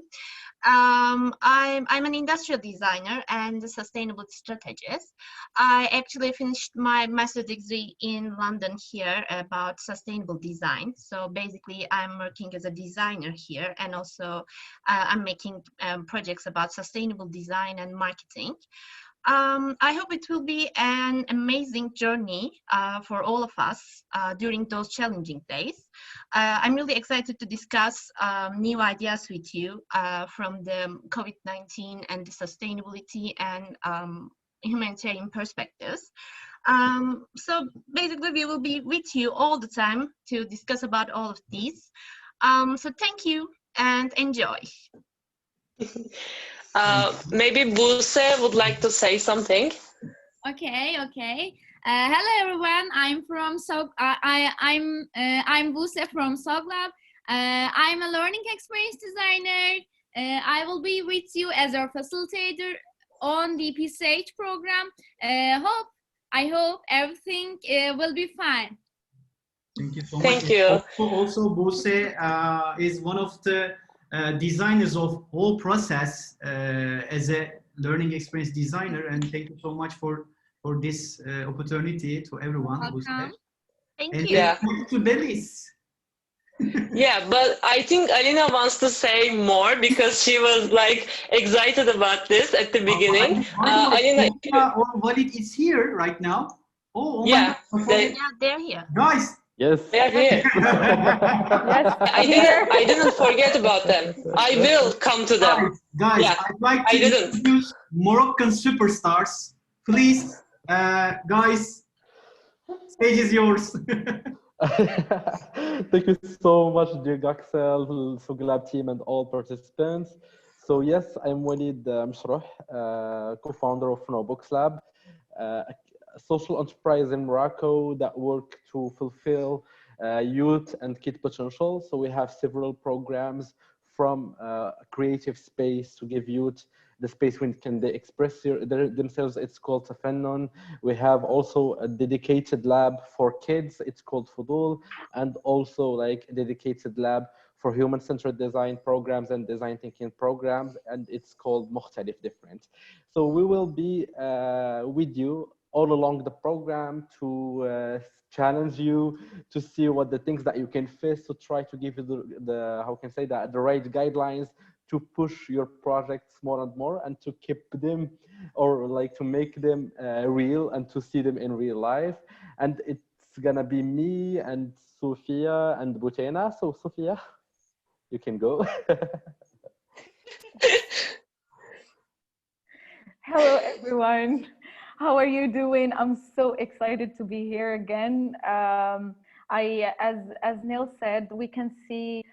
I'm an industrial designer and a sustainability strategist. I actually finished my master's degree in London here about sustainable design. So basically, I'm working as a designer here, and also I'm making projects about sustainable design and marketing. I hope it will be an amazing journey for all of us during those challenging days. I'm really excited to discuss new ideas with you from the COVID-19 and the sustainability and humanitarian perspectives. So basically, we will be with you all the time to discuss about all of these. So thank you and enjoy.
Maybe Buse would like to say something.
Okay. Hello everyone. I'm from I'm Buse from SOG Lab. I'm a learning experience designer. I will be with you as our facilitator on the DPCH program. I hope everything will be fine.
Thank you so much.
Thank you.
Also Buse is one of the designers of whole process as a learning experience designer. And thank you so much for this opportunity to everyone.
Welcome. Thank
and
you.
Yeah.
Thank you, Belis.
Yeah, but I think Alina wants to say more because she was like excited about this at the beginning. Alina,
or Walid is here right now. Oh
yeah,
my God.
They're here.
Guys.
Yes.
They are here.
Yes,
I didn't forget about them. I will come to them.
Guys,
Yeah,
I'd like to introduce Moroccan superstars. Please, guys, stage is yours.
Thank you so much, dear Gaxel, SOGLAB team, and all participants. So yes, I'm Walid Mshrouh, co-founder of Books Lab, a social enterprise in Morocco that work to fulfill youth and kid potential. So we have several programs from a creative space to give youth the space when can they express themselves. It's called Tafannun. We have also a dedicated lab for kids. It's called Fudul, and also like a dedicated lab for human-centered design programs and design thinking programs, and it's called Mukhtalif, different. So we will be with you all along the program to challenge you, to see what the things that you can face, to try to give you the how can I say that, the right guidelines to push your projects more and more, and to keep them, or like to make them real, and to see them in real life. And it's gonna be me and Sophia and Butena. So Sophia, you can go.
Hello, everyone. How are you doing? I'm so excited to be here again. As Neil said, we can see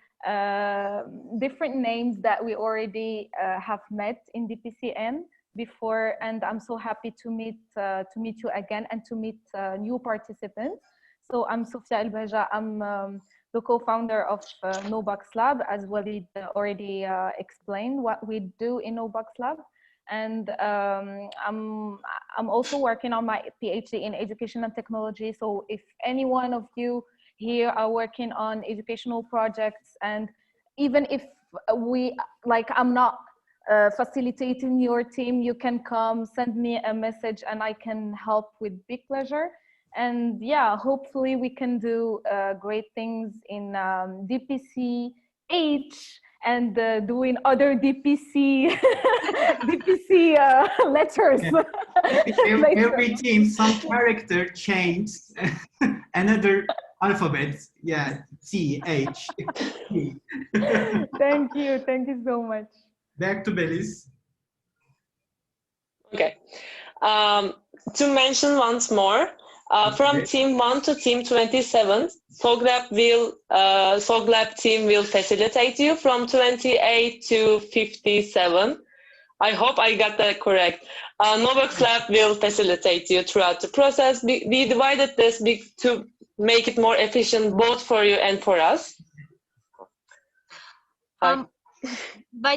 different names that we already have met in DPCN before, and I'm so happy to meet you again and to meet new participants. So I'm Sofia El-Beja. I'm the co-founder of NoBox Lab, as Walid already explained what we do in NoBox Lab. And I'm also working on my PhD in education and technology. So if any one of you here are working on educational projects, and even if I'm not facilitating your team, you can come send me a message and I can help with big pleasure. And yeah, hopefully we can do great things in DPC H and doing other DPC DPC letters.
Every team, some character changed another alphabet. Yeah, C, H.
Thank you so much.
Back to Belis.
Okay. To mention once more, from team 1 to team 27, SOGLAB team will facilitate you from 28 to 57. I hope I got that correct. NoBox Lab will facilitate you throughout the process. We divided this to make it more efficient both for you and for us.
By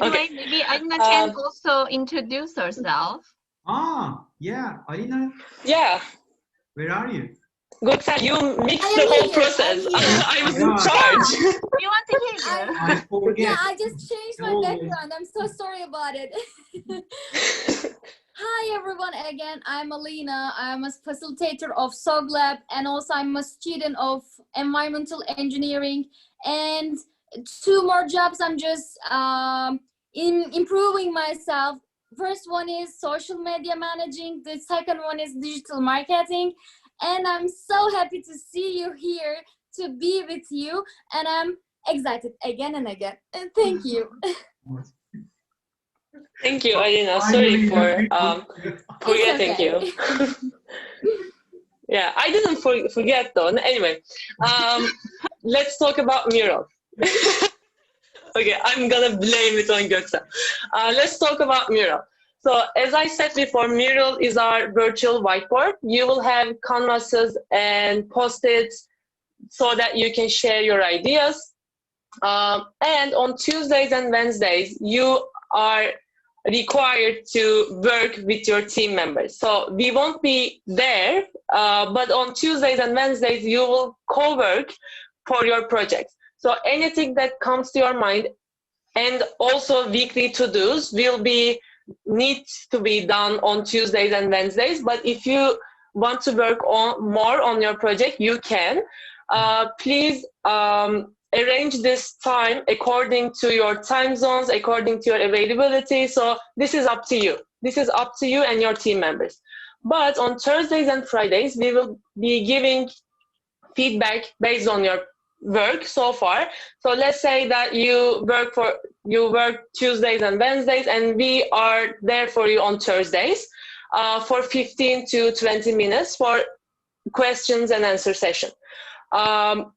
the way, maybe Alina can also introduce herself.
Yeah, Alina.
Yeah.
Where are you?
Good, you mixed the whole process. I was in charge.
We want to hear you.
Yeah, I just changed my background. I'm so sorry about it. Hi, everyone. Again, I'm Alina. I'm a facilitator of SOGLAB, and also I'm a student of environmental engineering. And 2 more jobs I'm just improving myself. First one is social media managing. The second one is digital marketing. And I'm so happy to see you here, to be with you. And I'm excited again and again. And thank you.
Thank you, Alina. Sorry for forgetting you. Yeah, I didn't forget though. Anyway, let's talk about mural. Okay, I'm gonna blame it on Göksel. Let's talk about mural. So as I said before, mural is our virtual whiteboard. You will have canvases and post-its so that you can share your ideas. And on Tuesdays and Wednesdays, you are required to work with your team members. So we won't be there, but on Tuesdays and Wednesdays, you will co-work for your projects. So anything that comes to your mind, and also weekly to-dos needs to be done on Tuesdays and Wednesdays. But if you want to work more on your project, you can. Please arrange this time according to your time zones, according to your availability. So this is up to you. This is up to you and your team members. But on Thursdays and Fridays, we will be giving feedback based on your work so far. So let's say that you work Tuesdays and Wednesdays, and we are there for you on Thursdays for 15 to 20 minutes for questions and answer session.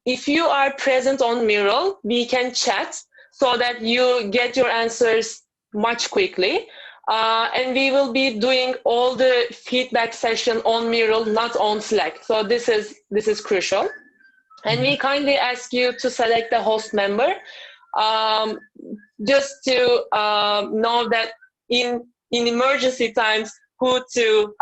If you are present on Mural, we can chat so that you get your answers much quickly. And we will be doing all the feedback session on Mural, not on Slack. So this is crucial. And we kindly ask you to select the host member, just to know that in emergency times, who to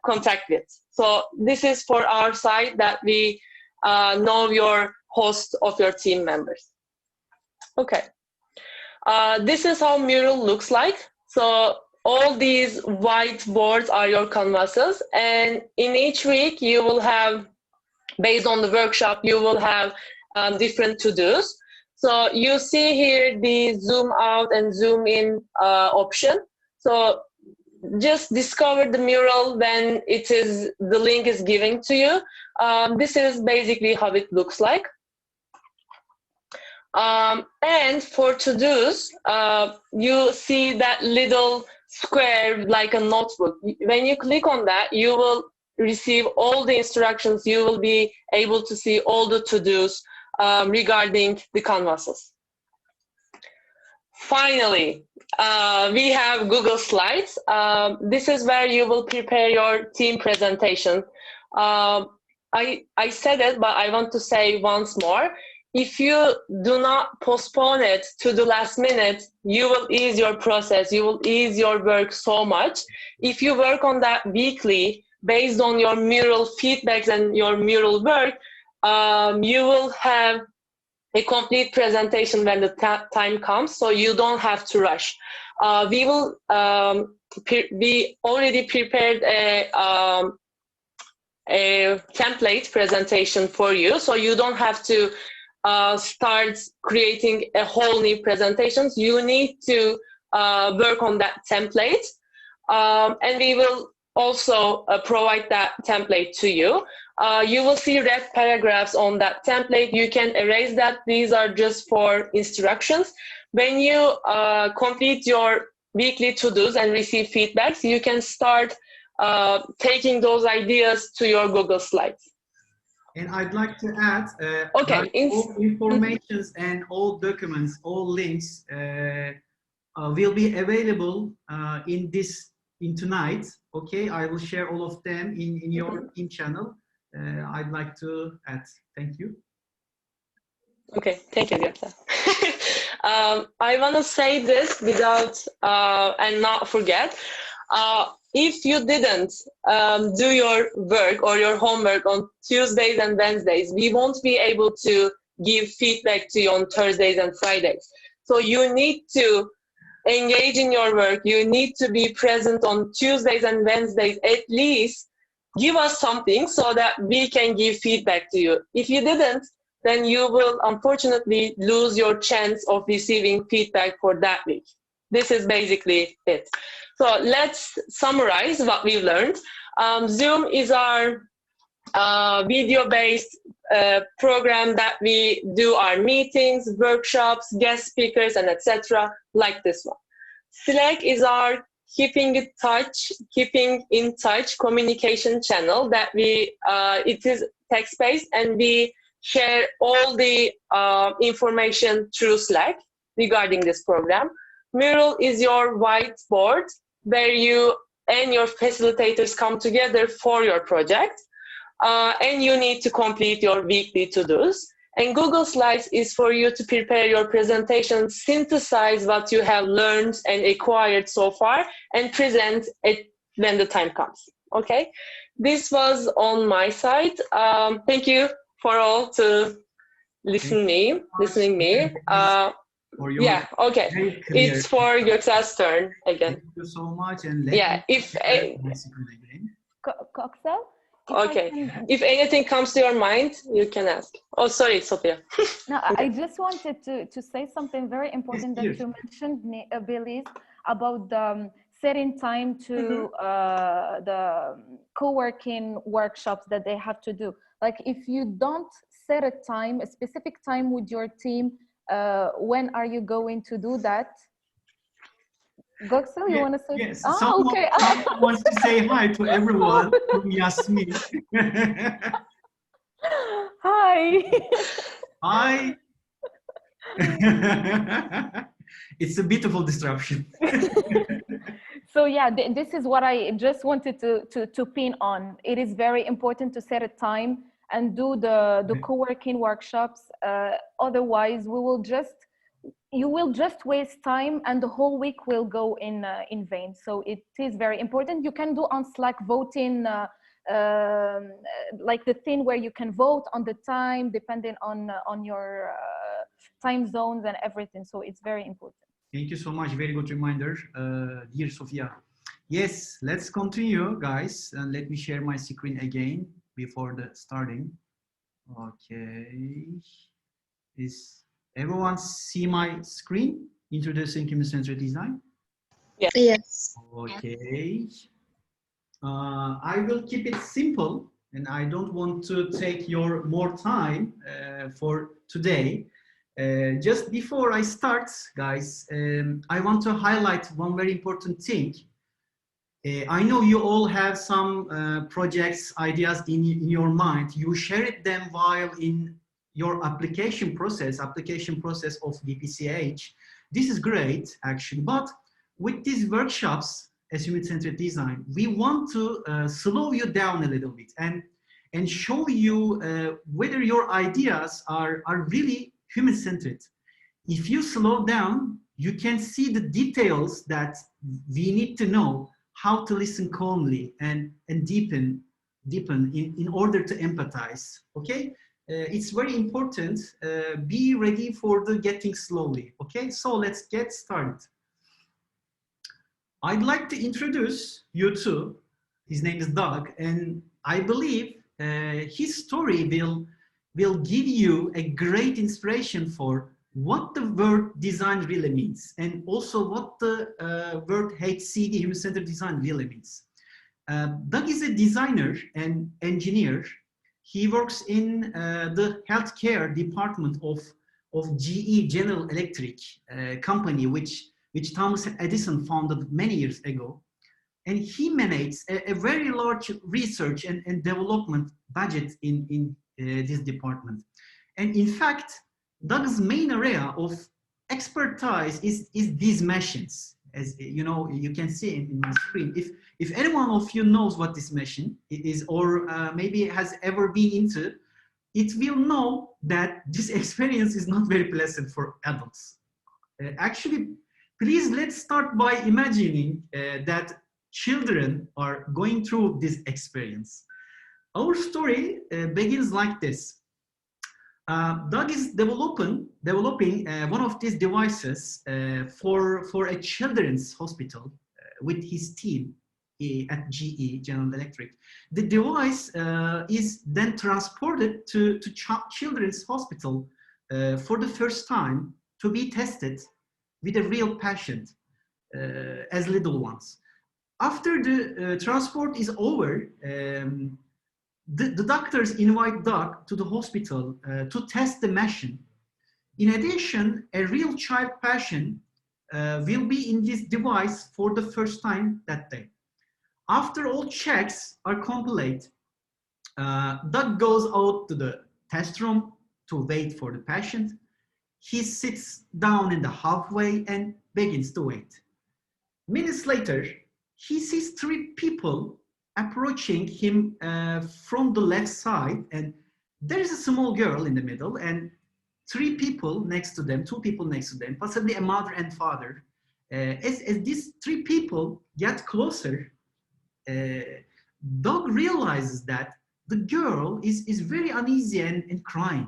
contact with. So this is for our side, that we know your host of your team members. Okay. This is how Mural looks like. So all these whiteboards are your canvases, and in each week you will have, based on the workshop, you will have different to-dos. So you see here the zoom out and zoom in option. So just discover the Mural when the link is given to you. This is basically how it looks like. And for to-dos, you see that little square like a notebook. When you click on that, you will receive all the instructions. You will be able to see all the to-dos regarding the canvases. Finally, we have Google Slides. This is where you will prepare your team presentation. I said it, but I want to say once more. If you do not postpone it to the last minute, you will ease your process. You will ease your work so much. If you work on that weekly, based on your Mural feedbacks and your Mural work, you will have a complete presentation when the time comes, so you don't have to rush. We already prepared a template presentation for you, so you don't have to start creating a whole new presentations. You need to work on that template, and we will also provide that template to you. You will see red paragraphs on that template. You can erase that. These are just for instructions. When you complete your weekly to-dos and receive feedbacks, you can start taking those ideas to your Google Slides.
And I'd like to add,
okay,
all informations and all documents, all links will be available in tonight. Okay, I will share all of them in your team channel. I'd like to add. Thank you.
Okay, thank you, Göksel. I want to say this without and not forget. If you didn't do your work or your homework on Tuesdays and Wednesdays, we won't be able to give feedback to you on Thursdays and Fridays. So you need to engage in your work. You need to be present on Tuesdays and Wednesdays. At least give us something so that we can give feedback to you. If you didn't, then you will unfortunately lose your chance of receiving feedback for that week. This is basically it. So let's summarize what we've learned. Zoom is our video-based program that we do our meetings, workshops, guest speakers, and etc. like this one. Slack is our keeping in touch communication channel that it is text-based, and we share all the information through Slack regarding this program. Mural is your whiteboard where you and your facilitators come together for your project, and you need to complete your weekly to-dos. And Google Slides is for you to prepare your presentation, synthesize what you have learned and acquired so far, and present it when the time comes. Okay, this was on my side. Thank you for all to listening me. Yeah, okay. It's for Göksel's turn again.
Thank you so much. And
yeah, if
Göksel?
Okay, if anything comes to your mind, you can ask. Oh, sorry, Sophia.
No, I just wanted to say something very important that you mentioned, Belize, about setting time to the co-working workshops that they have to do. Like if you don't set a time, a specific time with your team, when are you going to do that? Göksel, you want to say?
Yes.
Oh, okay.
Someone wants to say hi to everyone from Yasmin.
Hi.
Hi. It's a beautiful disruption.
So yeah, this is what I just wanted to pin on. It is very important to set a time and do the co-working workshops. Otherwise, you will just waste time and the whole week will go in vain. So it is very important. You can do on Slack voting, like the thing where you can vote on the time depending on your time zones and everything. So it's very important.
Thank you so much. Very good reminder, dear Sophia. Yes, let's continue, guys. And let me share my screen again before the starting. Okay. Is everyone see my screen introducing human-centered design?
Yes.
Yes.
Okay. I will keep it simple, and I don't want to take your more time for today. Just before I start, guys, I want to highlight one very important thing. I know you all have some projects, ideas in your mind. You shared them while in your application process of DPCH. This is great, actually. But with these workshops, as human-centered design, we want to slow you down a little bit and show you whether your ideas are really human-centered. If you slow down, you can see the details that we need to know how to listen calmly and deepen in order to empathize, okay? It's very important. Be ready for the getting slowly, okay? So let's get started. I'd like to introduce you to, his name is Doug, and I believe his story will give you a great inspiration for what the word design really means, and also what the word HCD, human-centered design, really means. Doug is a designer and engineer. He works in the healthcare department of GE, General Electric company, which Thomas Edison founded many years ago. And he manages a very large research and development budget in this department. And in fact, Doug's main area of expertise is these machines. As you know, you can see in my screen. If any one of you knows what this machine is, or maybe has ever been into, it will know that this experience is not very pleasant for adults. Actually, please let's start by imagining that children are going through this experience. Our story begins like this. Doug is developing one of these devices for a children's hospital with his team at GE, General Electric. The device is then transported to children's hospital for the first time to be tested with a real patient as little ones. After the transport is over, the doctors invite Doug to the hospital to test the machine. In addition, a real child patient will be in this device for the first time that day. After all checks are complete, Doug goes out to the test room to wait for the patient. He sits down in the halfway and begins to wait. Minutes later, he sees 3 people approaching him from the left side, and there is a small girl in the middle and three people next to them, two people next to them, possibly a mother and father. As these three people get closer, dog realizes that the girl is very uneasy and crying.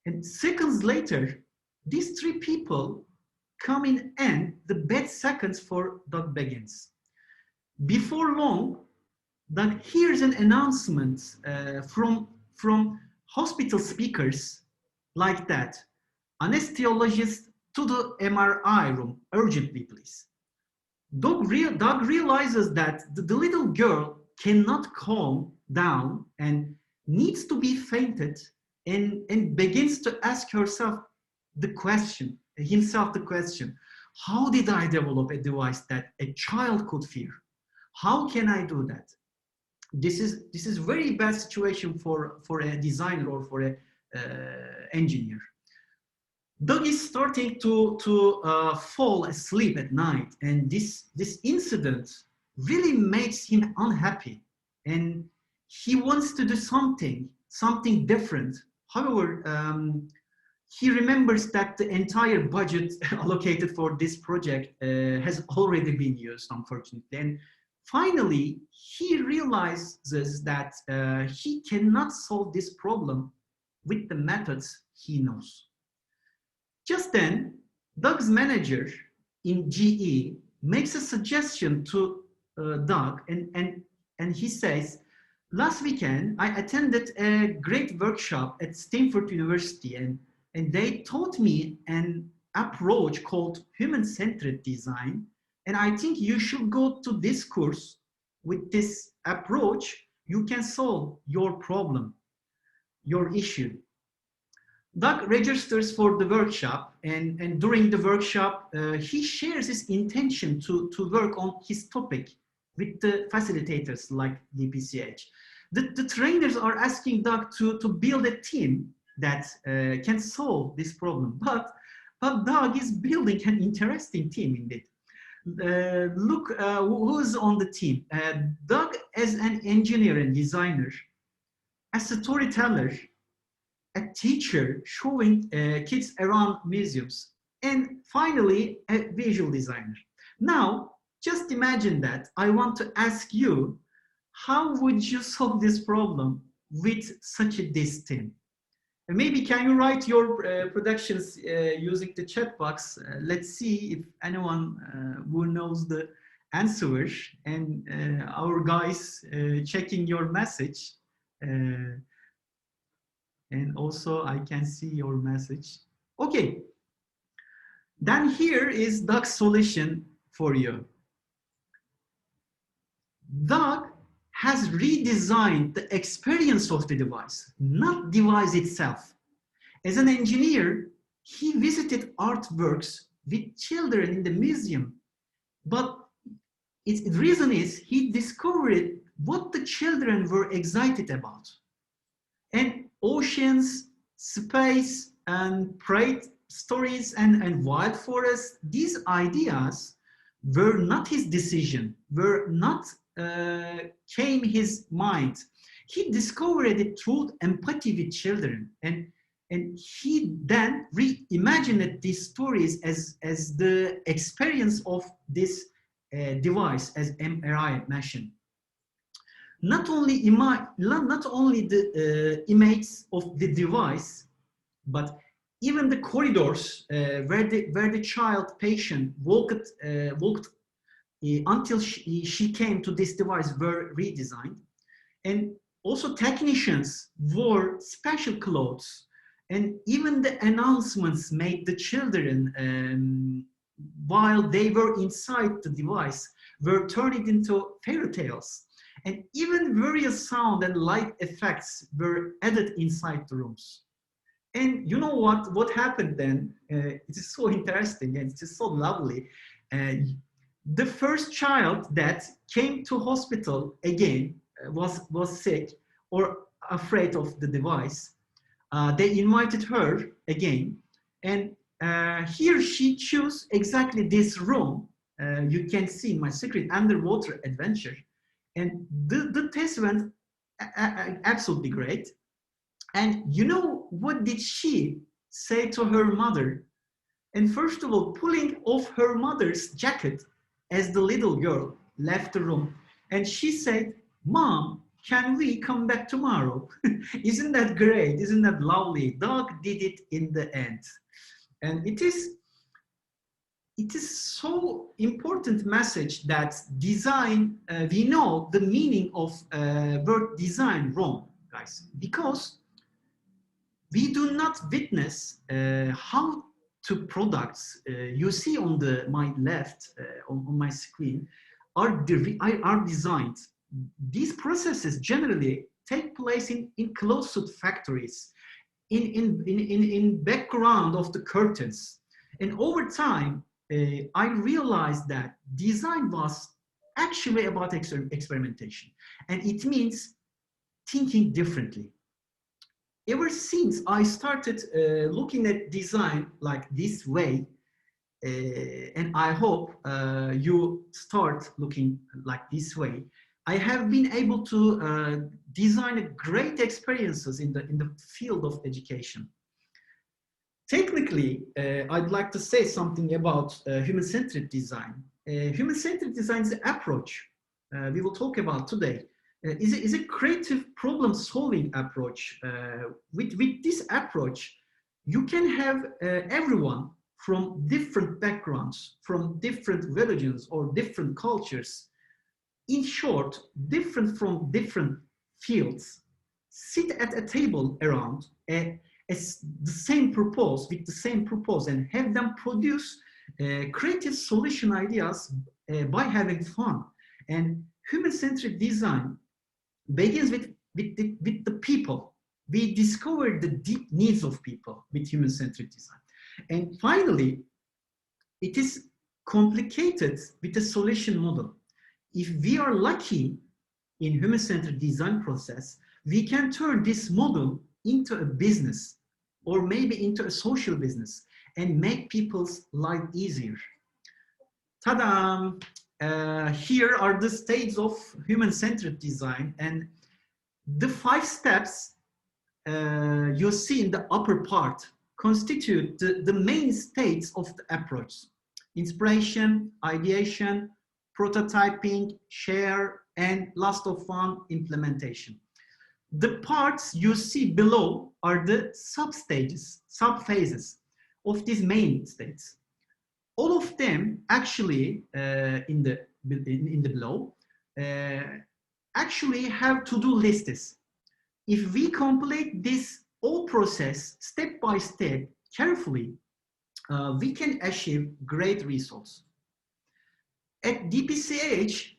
And seconds later, these three people come in and the bad seconds for dog begins. Before long, dog hears an announcement from hospital speakers like that. Anesthesiologist to the MRI room, urgently, please. Dog realizes that the little girl cannot calm down and needs to be fainted and begins to ask himself the question, how did I develop a device that a child could fear? How can I do that? This is very bad situation for a designer or for a engineer. Doug is starting to fall asleep at night, and this incident really makes him unhappy, and he wants to do something different. However, he remembers that the entire budget allocated for this project has already been used, unfortunately. And finally, he realizes that he cannot solve this problem with the methods he knows. Just then, Doug's manager in GE makes a suggestion to Doug, and he says, last weekend, I attended a great workshop at Stanford University, and they taught me an approach called human-centered design, and I think you should go to this course. With this approach, you can solve your problem, your issue. Doug registers for the workshop, and during the workshop, he shares his intention to work on his topic with the facilitators like DPCH. The trainers are asking Doug to build a team that can solve this problem, but Doug is building an interesting team indeed. Look who's on the team. Doug as an engineer and designer, a storyteller, a teacher showing kids around museums, and finally a visual designer. Now, just imagine that. I want to ask you, how would you solve this problem with such a this team? And maybe can you write your productions using the chat box? Let's see if anyone who knows the answer, and our guys checking your message. And also I can see your message. Okay, then here is Doug's solution for you. Doug has redesigned the experience of the device, not device itself. As an engineer, he visited artworks with children in the museum, but its reason is he discovered what the children were excited about. And oceans, space, and pride stories and wild forests, these ideas were not his decision, were not came his mind. He discovered it through empathy with children, and he then reimagined these stories as the experience of this device as MRI machine. Not only the image of the device, but even the corridors where the child patient walked until she came to this device were redesigned. And also technicians wore special clothes, and even the announcements made the children while they were inside the device were turned into fairy tales. And even various sound and light effects were added inside the rooms. And you know what happened then? It is so interesting and it's so lovely. The first child that came to hospital again was sick or afraid of the device. They invited her again, and here she chose exactly this room. You can see in my secret underwater adventure. And the test went absolutely great. And you know, what did she say to her mother? And first of all, pulling off her mother's jacket as the little girl left the room. And she said, "Mom, can we come back tomorrow?" Isn't that great? Isn't that lovely? Doug did it in the end. And it is so important message that design, we know the meaning of word design wrong, guys, because we do not witness how to products you see on my left on my screen are designed. These processes generally take place in closed factories, in background of the curtains. And over time, I realized that design was actually about experimentation. And it means thinking differently. Ever since I started looking at design like this way, and I hope you start looking like this way, I have been able to design great experiences in the field of education. Technically, I'd like to say something about human-centered design. Human-centered design is an approach we will talk about today. Is a creative problem-solving approach. With this approach, you can have everyone from different backgrounds, from different religions or different cultures, in short, different from different fields, sit at a table around the same purpose, with the same purpose, and have them produce creative solution ideas by having fun. And human-centered design begins with the people. We discover the deep needs of people with human-centered design. And finally, it is complicated with a solution model. If we are lucky in human-centered design process, we can turn this model into a business or maybe into a social business and make people's life easier. Ta-da! Here are the stages of human-centered design, and the 5 steps you see in the upper part constitute the main states of the approach: inspiration, ideation, prototyping, share, and last of all, implementation. The parts you see below are the sub-stages, sub-phases of these main states. All of them actually in the below actually have to-do lists. If we complete this whole process step by step carefully, we can achieve great results. At DPCH,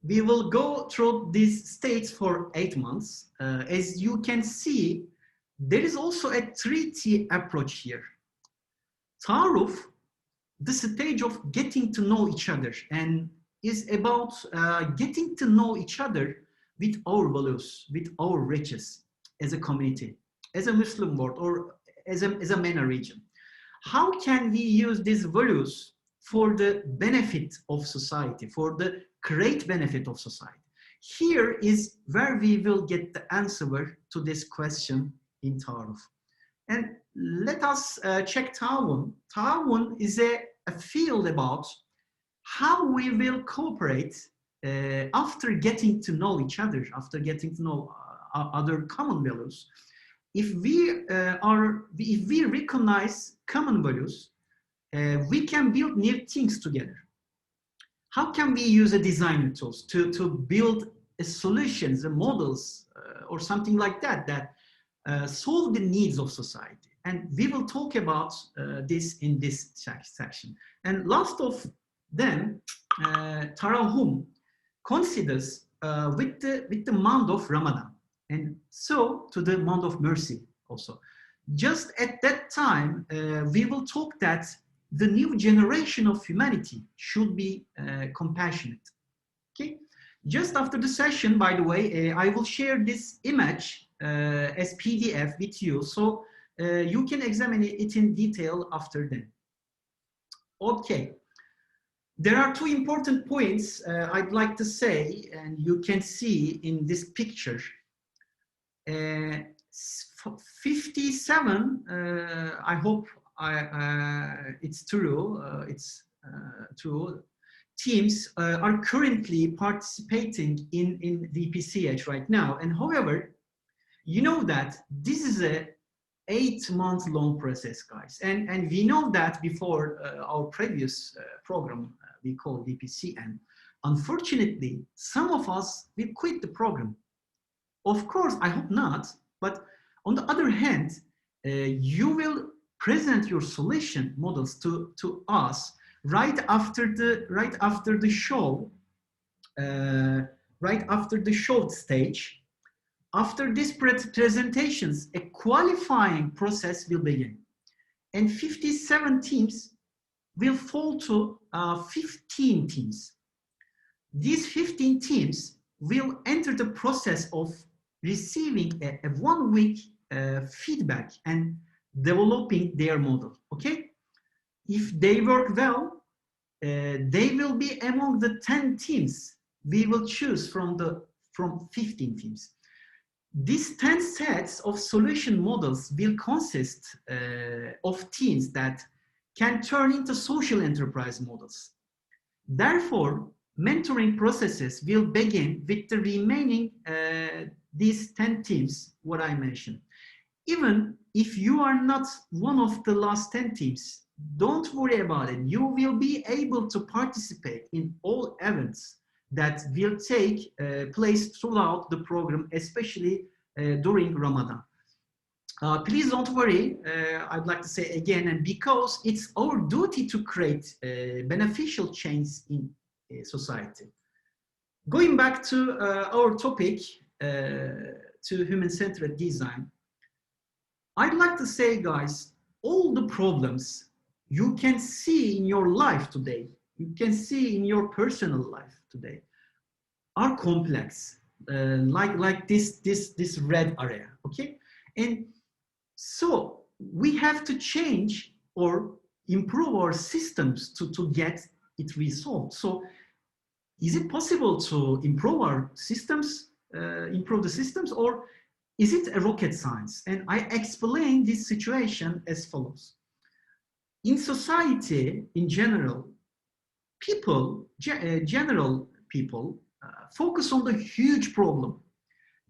we will go through these states for 8 months. As you can see, there is also a 3T approach here. Taarruf, the stage of getting to know each other, and is about getting to know each other with our values, with our riches as a community, as a Muslim world, or as a MENA region. How can we use these values for the benefit of society, for the great benefit of society? Here is where we will get the answer to this question in Taarruf. And let us check Ta'awun. Ta'awun is a field about how we will cooperate after getting to know each other, after getting to know other common values. If we recognize common values, we can build new things together. How can we use a design tools to build solutions, models, or something like that solve the needs of society? And we will talk about this in this section. And last of them, Tarahum considers with the month of Ramadan, and so to the month of mercy also. Just at that time, we will talk that the new generation of humanity should be compassionate. Okay. Just after the session, by the way, I will share this image as PDF with you, so you can examine it in detail after then. Okay. There are 2 important points I'd like to say, and you can see in this picture. 57, I hope it's true, true, teams are currently participating in the PCH right now. And however, you know that this is a 8-month long process, guys. And we know that before our previous program we call DPCN. Unfortunately, some of us will quit the program. Of course, I hope not, but on the other hand, you will present your solution models to us right after the show, right after the show stage. After these presentations, a qualifying process will begin, and 57 teams will fall to 15 teams. These 15 teams will enter the process of receiving a 1-week feedback and developing their model, okay? If they work well, they will be among the 10 teams we will choose from 15 teams. These 10 sets of solution models will consist of teams that can turn into social enterprise models. Therefore, mentoring processes will begin with the remaining these 10 teams, what I mentioned. Even if you are not one of the last 10 teams, don't worry about it. You will be able to participate in all events that will take place throughout the program, especially during Ramadan. Please don't worry, I'd like to say again, and because it's our duty to create beneficial change in society. Going back to our topic, to human-centered design, I'd like to say, guys, all the problems you can see in your life today, you can see in your personal life today, are complex, like this red area, okay? And so we have to change or improve our systems to get it resolved. So is it possible to improve our systems, improve the systems, or is it a rocket science? And I explain this situation as follows. In society, in general, general people focus on the huge problem,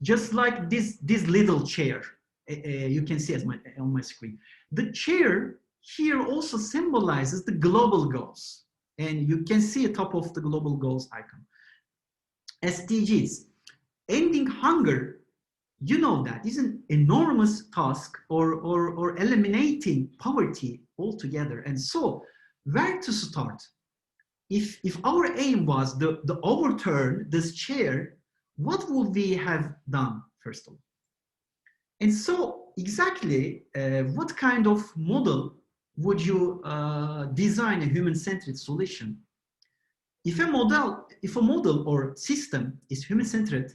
just like this little chair. You can see on my screen. The chair here also symbolizes the global goals. And you can see the top of the global goals icon. SDGs, ending hunger, you know that is an enormous task, or eliminating poverty altogether. And so where to start? If our aim was to overturn this chair, what would we have done first of all? And so exactly what kind of model would you design a human-centered solution? If a model or system is human-centered,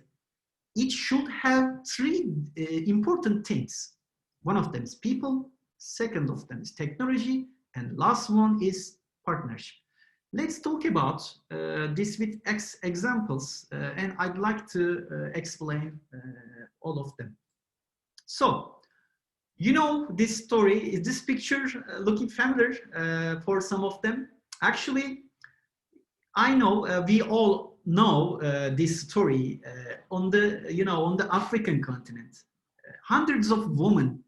it should have 3 important things. One of them is people, second of them is technology, and last one is partnership. Let's talk about this with examples, and I'd like to explain all of them. So, you know this story, is this picture looking familiar for some of them? Actually, I know we all know this story on the African continent. Hundreds of women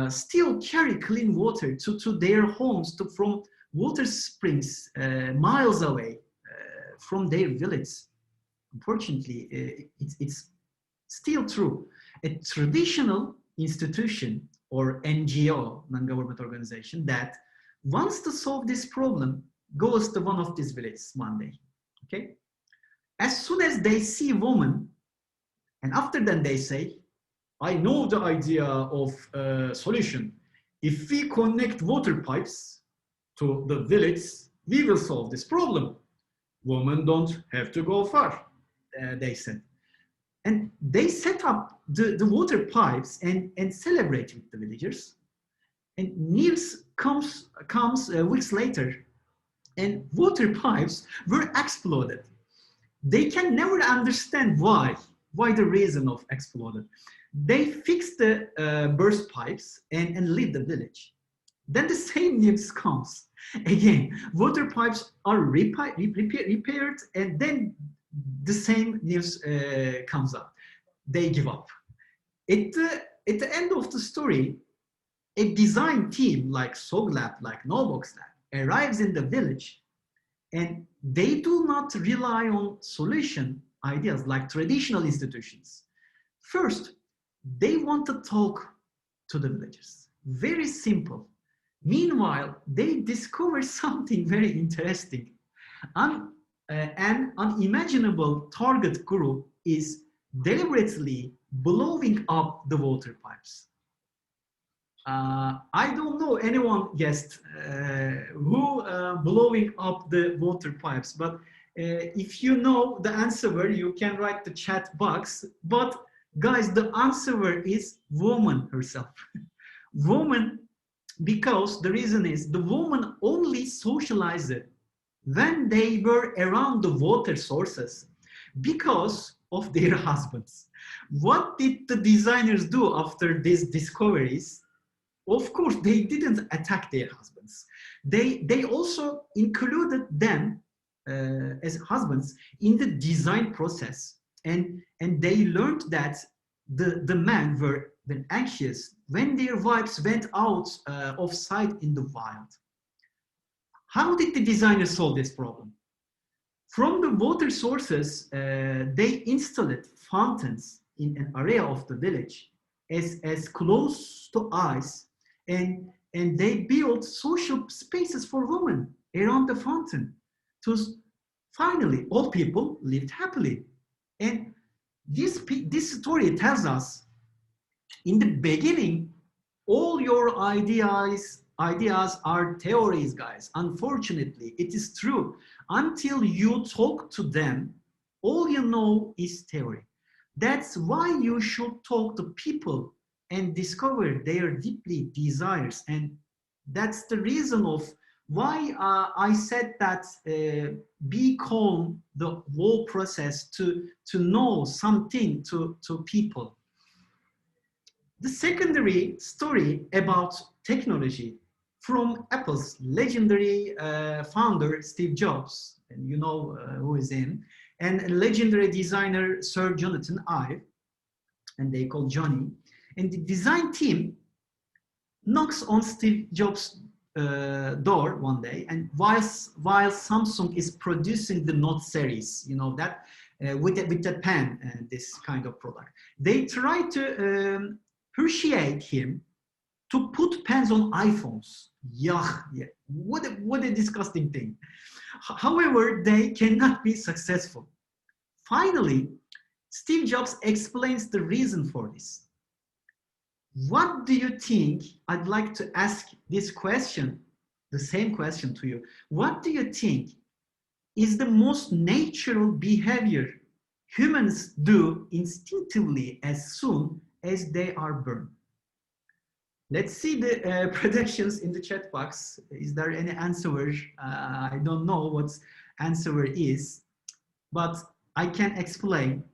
still carry clean water to their homes from water springs miles away from their village. Unfortunately, it's still true. A traditional institution or NGO, non-government organization, that wants to solve this problem goes to one of these villages one day, okay? As soon as they see a woman, and after then they say, I know the idea of a solution. If we connect water pipes to the village, we will solve this problem. Women don't have to go far, they said. And they set up the water pipes and celebrate with the villagers. And news comes weeks later, and water pipes were exploded. They can never understand why why the reason of exploded. They fixed the burst pipes and leave the village. Then the same news comes. Again, water pipes are repaired, and then the same news comes up. They give up. At the end of the story, a design team like SOGLab, like Nobox Lab, arrives in the village, and they do not rely on solution ideas like traditional institutions. First, they want to talk to the villagers. Very simple. Meanwhile, they discover something very interesting. An unimaginable target group is deliberately blowing up the water pipes. I don't know anyone guessed who blowing up the water pipes, but if you know the answer, you can write the chat box. But guys, the answer is woman herself. Woman, because the reason is the woman only socialized when they were around the water sources because of their husbands. What did the designers do after these discoveries? Of course, they didn't attack their husbands. They also included them as husbands in the design process. And they learned that the men were anxious when their wives went out of sight in the wild. How did the designers solve this problem? From the water sources, they installed fountains in an area of the village as close to eyes, and they built social spaces for women around the fountain. So finally, all people lived happily. And this story tells us, in the beginning, all your ideas are theories, guys. Unfortunately, it is true. Until you talk to them, all you know is theory. That's why you should talk to people and discover their deeply desires. And that's the reason of why I said that be calm the whole process to know something to people. The secondary story about technology from Apple's legendary founder, Steve Jobs, and you know who is in, and legendary designer, Sir Jonathan Ive, and they call Johnny. And the design team knocks on Steve Jobs' door one day, and while Samsung is producing the Note series, you know that, with the pen, this kind of product, they try to persuade him to put pens on iPhones. Yeah, what a disgusting thing. However, they cannot be successful. Finally, Steve Jobs explains the reason for this. What do you think? I'd like to ask this question, the same question to you. What do you think is the most natural behavior humans do instinctively as soon as they are born? Let's see the predictions in the chat box. Is there any answer? I don't know what answer is, but I can explain.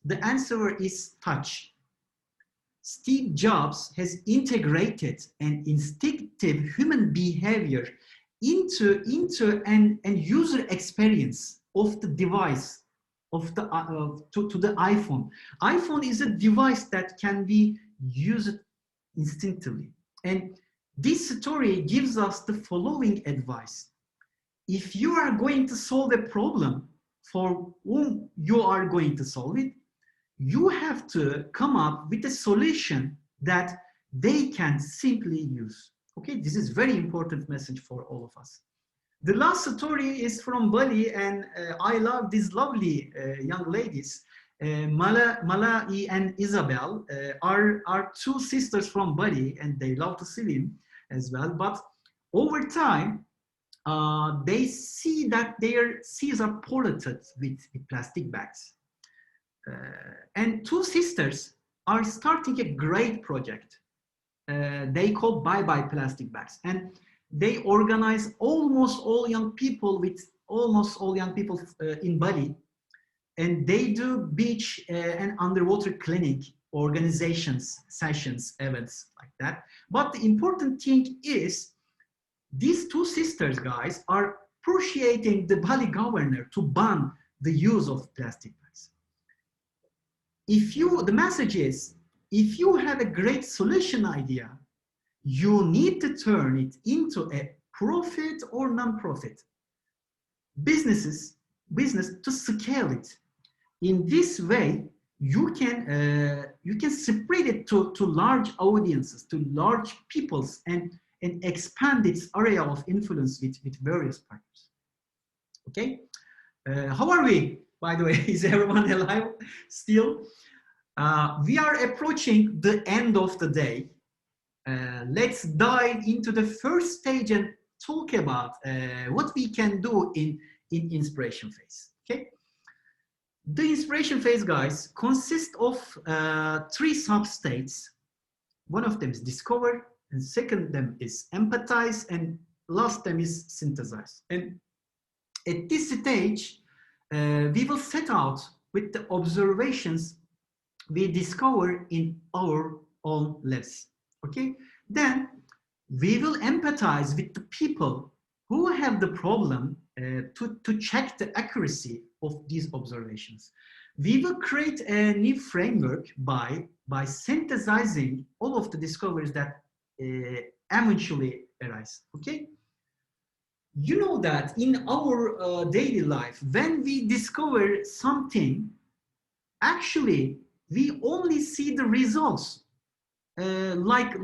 The answer is touch. Steve Jobs has integrated an instinctive human behavior into an user experience of the device, of the to the iPhone. iPhone is a device that can be used instinctively. And this story gives us the following advice. If you are going to solve a problem for whom you are going to solve it, you have to come up with a solution that they can simply use. Okay, this is very important message for all of us. The last story is from Bali, and I love these lovely young ladies. Malai and Isabel are two sisters from Bali, and they love to swim as well. But over time, they see that their seas are polluted with plastic bags. And two sisters are starting a great project. They call Bye Bye Plastic Bags, and they organize almost all young people in Bali and they do beach and underwater clinic organizations, sessions, events like that. But the important thing is these two sisters, guys, are pushing the Bali governor to ban the use of plastic bags. The message is, if you have a great solution idea, you need to turn it into a profit or non-profit business to scale it. In this way, you can spread it to large audiences, to large peoples, and expand its area of influence with various partners. Okay, how are we, by the way? Is everyone alive still? We are approaching the end of the day. Let's dive into the first stage and talk about what we can do in inspiration phase. Okay, the inspiration phase, guys, consists of 3 sub-states. One of them is discover, and second them is empathize, and last them is synthesize. And at this stage, we will set out with the observations we discover in our own lives. Okay, then we will empathize with the people who have the problem to check the accuracy of these observations. We will create a new framework by synthesizing all of the discoveries that eventually arise. Okay, you know that in our daily life, when we discover something, actually we only see the results, like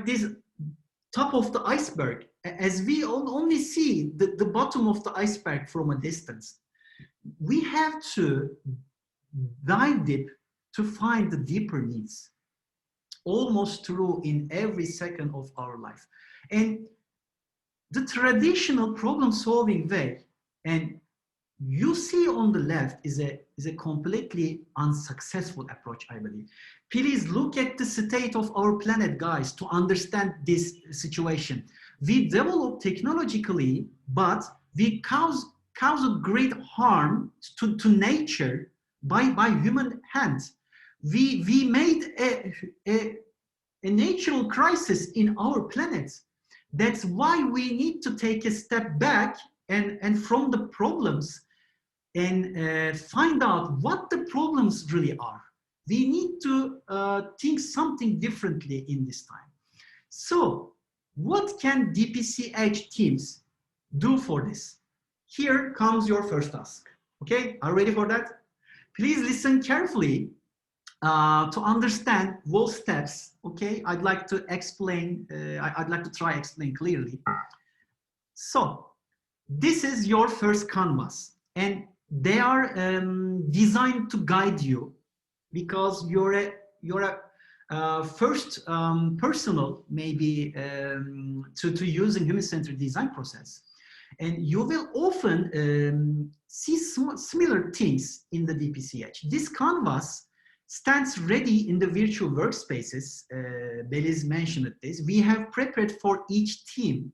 this top of the iceberg, as we only see the bottom of the iceberg from a distance. We have to dive deep to find the deeper needs, almost true in every second of our life. And the traditional problem-solving way, and you see on the left, is a completely unsuccessful approach, I believe. Please look at the state of our planet, guys, to understand this situation. We develop technologically, but we cause a great harm to nature by human hands. We made a natural crisis in our planet. That's why we need to take a step back and from the problems and find out what the problems really are. We need to think something differently in this time. So what can DPCH teams do for this? Here comes your first task. Okay, are you ready for that? Please listen carefully to understand those steps. Okay, I'd like to explain, I'd like to try explain clearly. So this is your first canvas, and they are designed to guide you, because you're a first personal, maybe to using human-centered design process, and you will often see similar things in the DPCH. This canvas stands ready in the virtual workspaces. Beliz mentioned this. We have prepared for each team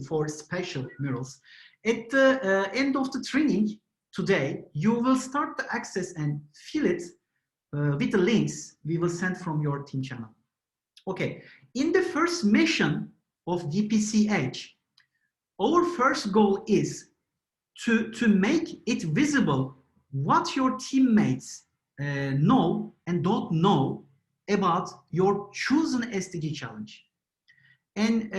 for special murals. At the end of the training today, you will start to access and fill it with the links we will send from your team channel. Okay, in the first mission of DPCH, our first goal is to make it visible what your teammates know and don't know about your chosen SDG challenge. And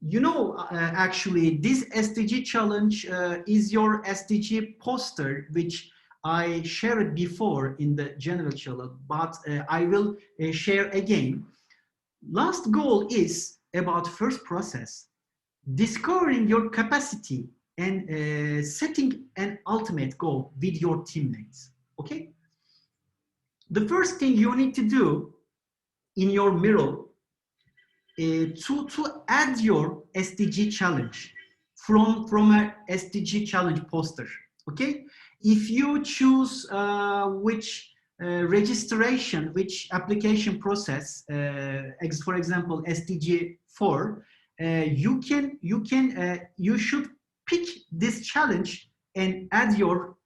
you know, actually, this SDG challenge is your SDG poster, which I shared before in the general channel, but I will share again. Last goal is about first process, discovering your capacity and setting an ultimate goal with your teammates, okay? The first thing you need to do in your mural to add your SDG challenge from a SDG challenge poster, okay? If you choose which registration, which application process, for example, SDG 4, you should pick this challenge and add your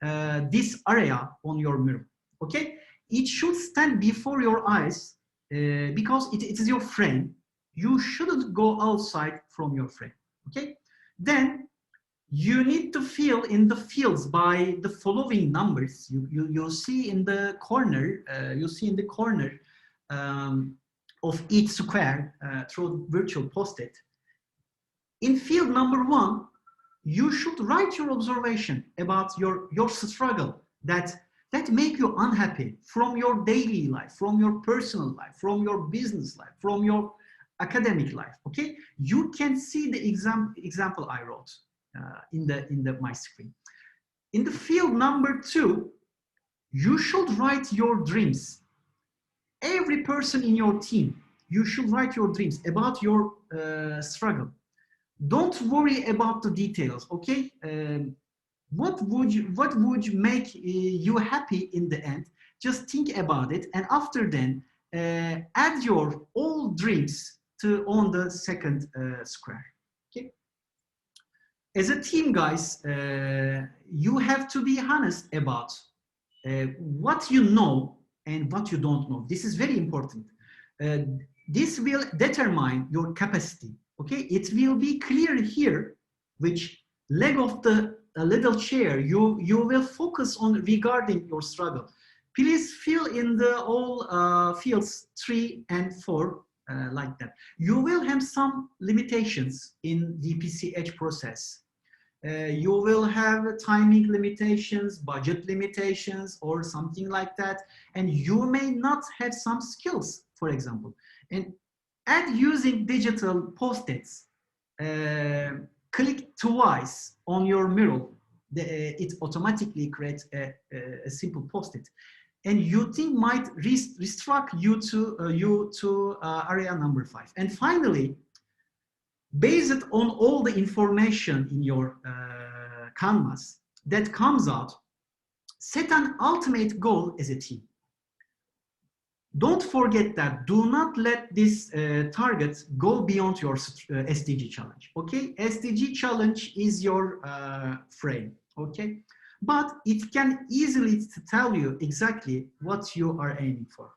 this area on your mirror. Okay, it should stand before your eyes because it is your frame. You shouldn't go outside from your frame. Okay, then you need to fill in the fields by the following numbers. You see in the corner. Of each square through virtual post-it. In field number 1, you should write your observation about your struggle that make you unhappy from your daily life, from your personal life, from your business life, from your academic life. Okay, you can see the example I wrote in my screen. In the field number 2, you should write your dreams. Every person in your team, you should write your dreams about your struggle. Don't worry about the details, okay? What would make you happy in the end? Just think about it, and after then, add your all dreams on the second square. Okay. As a team, guys, you have to be honest about what you know and what you don't know. This is very important. This will determine your capacity. Okay, it will be clear here which leg of the little chair you will focus on regarding your struggle. Please fill in the all fields 3 and 4 like that. You will have some limitations in DPCH process. You will have timing limitations, budget limitations, or something like that, and you may not have some skills, for example. And add using digital post-its. Click twice on your mural. It automatically creates a simple post-it, and you think might restrict you to area number 5. And finally, based on all the information in your canvas that comes out, set an ultimate goal as a team. Don't forget that. Do not let this target go beyond your SDG challenge. Okay, SDG challenge is your frame. Okay, but it can easily tell you exactly what you are aiming for.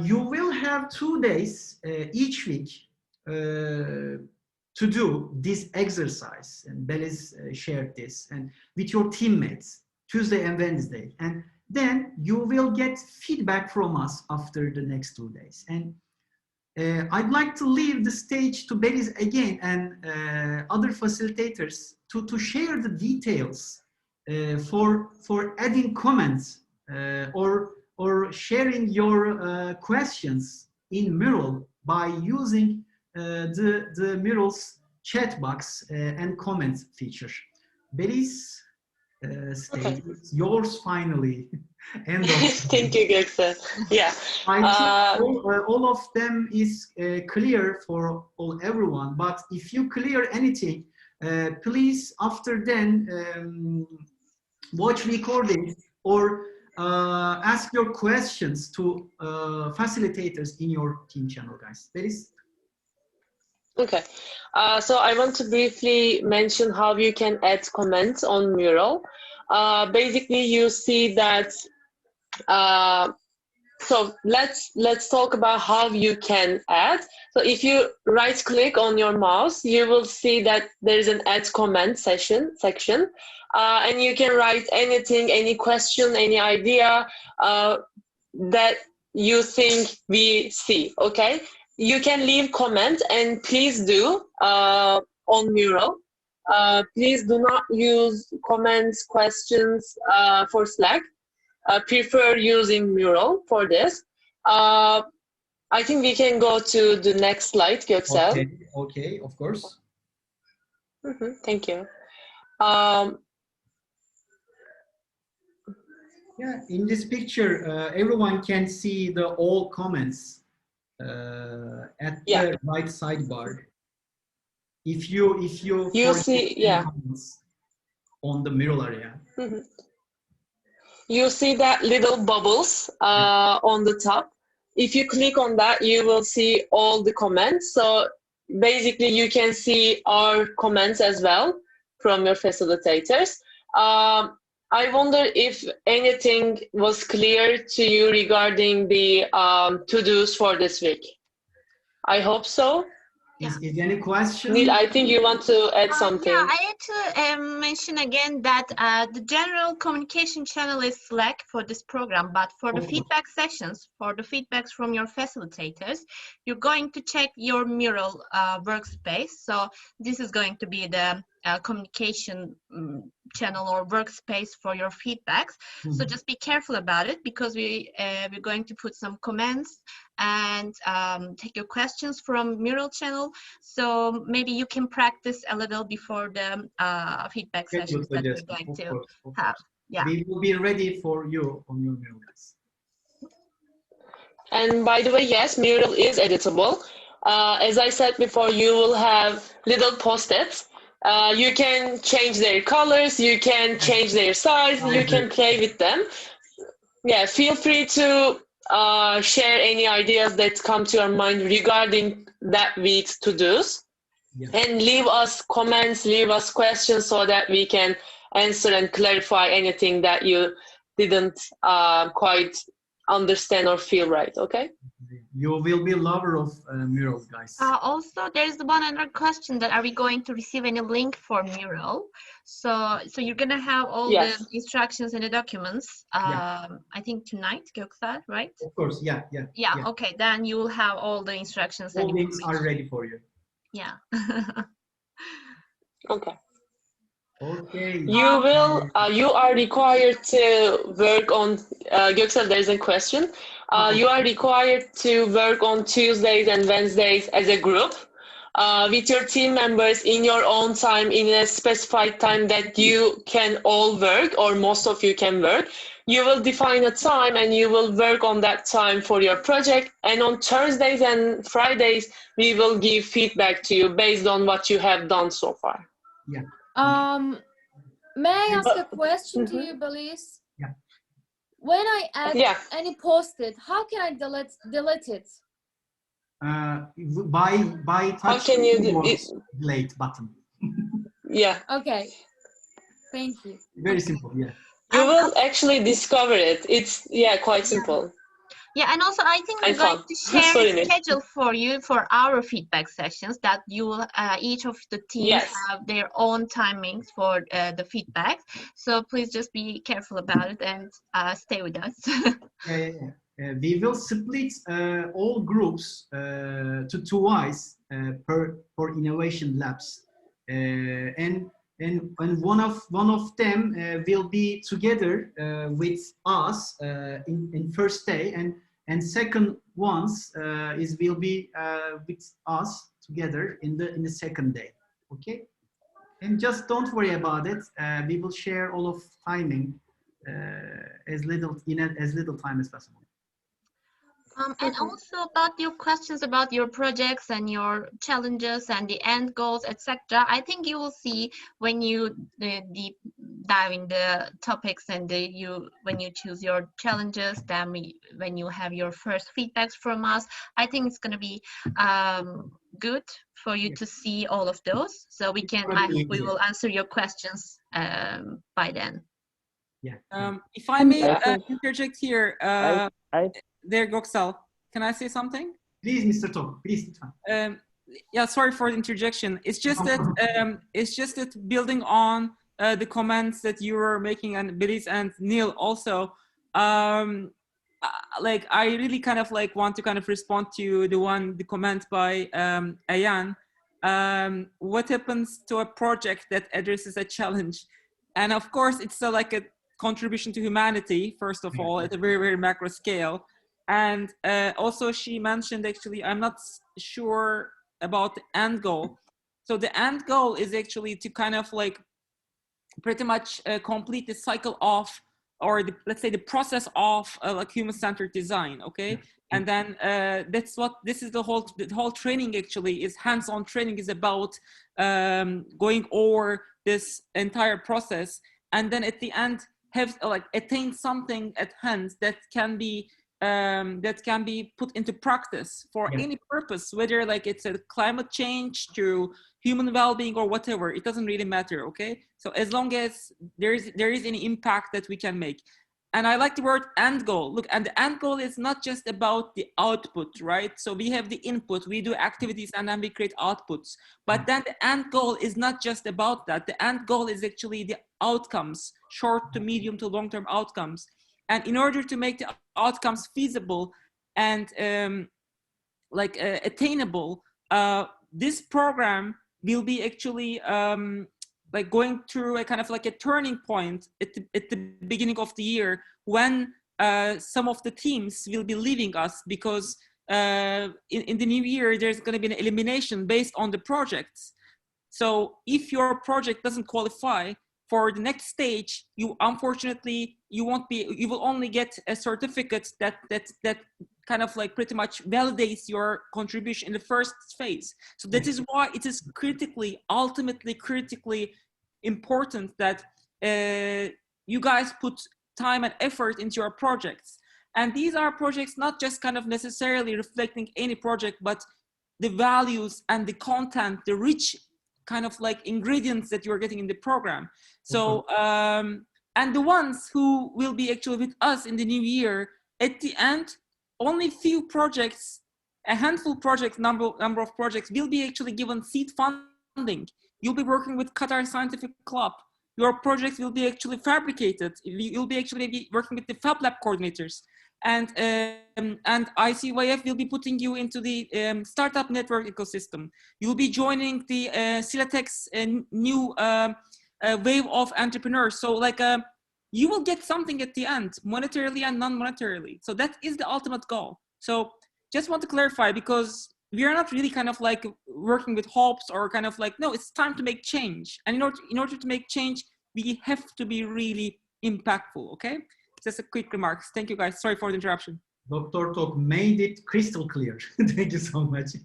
You will have 2 days each week to do this exercise, and Belis shared this, and with your teammates, Tuesday and Wednesday, and then you will get feedback from us after the next 2 days. And I'd like to leave the stage to Belis again and other facilitators to share the details for adding comments or sharing your questions in Mural by using the Mural's chat box and comments feature. Belis, stage is yours finally. End of
Thank you, Göksel. Yeah.
I think all of them is clear for everyone, but if you clear anything, please after then watch recordings or ask your questions to facilitators in your team channel, guys. Belis?
Okay, so I want to briefly mention how you can add comments on Mural. Basically, you see that. So let's talk about how you can add. So if you right click on your mouse, you will see that there is an add comment section, and you can write anything, any question, any idea that you think we see. Okay. You can leave comments, and please do on Mural. Please do not use comments, questions for Slack. Prefer using Mural for this. I think we can go to the next slide, Göksel.
Okay, of course.
Thank you.
Yeah, in this picture, everyone can see the all comments at the right sidebar. If you
see
comments on the Mural area.
You see that little bubbles on the top. If you click on that, you will see all the comments. So basically, you can see our comments as well. from your facilitators. I wonder if anything was clear to you regarding the to-dos for this week. I hope so.
Is there any question?
Neil, I think you want to add something.
Yeah, I had to mention again that the general communication channel is Slack for this program, but for the feedback sessions, for the feedbacks from your facilitators, you're going to check your Mural workspace. So this is going to be the communication channel or workspace for your feedbacks. So just be careful about it, because we're going to put some comments and take your questions from Mural channel. So maybe you can practice a little before the feedback sessions that we're going to have. Yeah.
We will be ready for you on your Mural, guys.
And by the way, yes, Mural is editable. As I said before, you will have little post-its. You can change their colors, you can change their size, you can play with them. Yeah, feel free to share any ideas that come to your mind regarding that week's to-dos. And leave us comments, leave us questions so that we can answer and clarify anything that you didn't quite understand or feel right, okay?
You will be a lover of Murals, guys.
Also, there's one other question that are we going to receive any link for Mural? So you're gonna have all the instructions and the documents. I think tonight, Göksel, right?
Of course, yeah.
Okay, then you will have all the instructions.
All links are ready for you.
Yeah.
Okay.
Okay.
You are required to work on, Göksel, there's a question. You are required to work on Tuesdays and Wednesdays as a group with your team members in your own time, in a specified time that you can all work, or most of you can work. You will define a time and you will work on that time for your project. And on Thursdays and Fridays, we will give feedback to you based on what you have done so far.
Yeah.
May I ask a question to you, Belize?
Yeah.
When I add any post-it, how can I delete it?
By touching the delete button.
Yeah.
Okay. Thank you.
Very simple. Yeah.
You will actually discover it. It's quite simple.
Yeah, and also I think we're going to share a schedule for you for our feedback sessions, that you will each of the teams have their own timings for the feedback. So please just be careful about it and stay with us.
We will split all groups to twice for innovation labs, and one of them will be together with us in first day, and second ones will be with us together in the second day. Okay, and just don't worry about it. We will share all of timing as little time as possible.
And also about your questions about your projects and your challenges and the end goals, etc. I think you will see when you deep dive in the topics and when you choose your challenges, then when you have your first feedbacks from us, I think it's going to be good for you to see all of those. So we will answer your questions by then.
Yeah.
If I may interject here. There, Göksel, can I say something?
Please, Mr. Top, please.
Yeah, sorry for the interjection. It's just that building on the comments that you were making, and Belize and Neil also, like I really kind of like want to kind of respond to the comment by Ayan. What happens to a project that addresses a challenge? And of course, it's like a contribution to humanity, first of all, at a very, very macro scale. And also she mentioned, actually, I'm not sure about the end goal. So the end goal is actually to kind of like pretty much complete the cycle of, or let's say the process of like human-centered design, okay? And then that's what, this is the whole training actually is, hands-on training is about going over this entire process. And then at the end, have like attain something at hand that can be that can be put into practice for any purpose, whether like it's a climate change to human well-being or whatever. It doesn't really matter. Okay, so as long as there is any impact that we can make. And I like the word end goal. Look, and the end goal is not just about the output, right? So we have the input, we do activities, and then we create outputs. But then the end goal is not just about that. The end goal is actually the outcomes, short to medium to long-term outcomes. And in order to make the outcomes feasible and attainable, this program will be actually like going through a kind of like a turning point at the beginning of the year, when some of the teams will be leaving us, because in the new year, there's going to be an elimination based on the projects. So if your project doesn't qualify for the next stage, you unfortunately, you will only get a certificate that kind of like pretty much validates your contribution in the first phase. So that is why it is ultimately critically important that you guys put time and effort into your projects. And these are projects not just kind of necessarily reflecting any project, but the values and the content, the rich kind of like ingredients that you're getting in the program. So, and the ones who will be actually with us in the new year, at the end, only few projects, a handful projects, number of projects will be actually given seed funding. You'll be working with Qatar Scientific Club. Your projects will be actually fabricated. You'll be actually working with the Fab Lab coordinators. And ICYF will be putting you into the startup network ecosystem. You'll be joining the Silatech's new wave of entrepreneurs. So like you will get something at the end, monetarily and non-monetarily. So that is the ultimate goal. So just want to clarify, because we are not really kind of like working with hopes or kind of like, no, it's time to make change. And in order to make change, we have to be really impactful, okay? Just a quick remarks. Thank you guys. Sorry for the interruption.
Dr. Tok made it crystal clear. Thank you so much.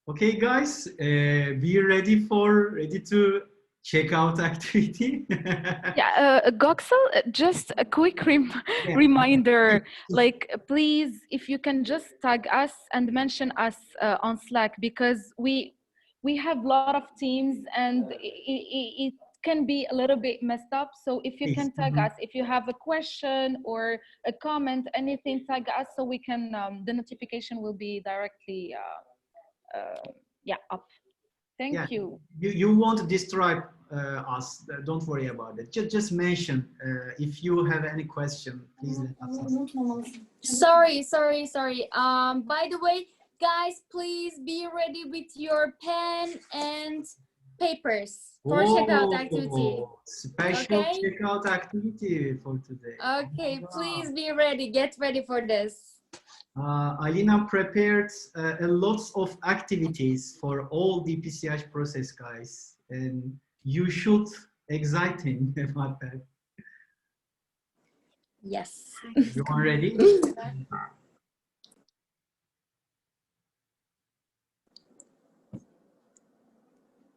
Okay, guys, be ready to check out activity.
Yeah, Goxel, just a quick reminder, like, please, if you can just tag us and mention us on Slack, because we have a lot of teams and it can be a little bit messed up. So if you can tag us, if you have a question or a comment, anything, tag us so we can, the notification will be directly up. Thank you.
You won't destroy us. Don't worry about it. Just mention if you have any question, please let us know.
Sorry. By the way, guys, please be ready with your pen and papers for checkout activity.
Special checkout activity for today.
Okay, please be ready. Get ready for this.
Alina prepared a lot of activities for all DPCH process, guys, and you should excite him about that.
Yes.
You are ready?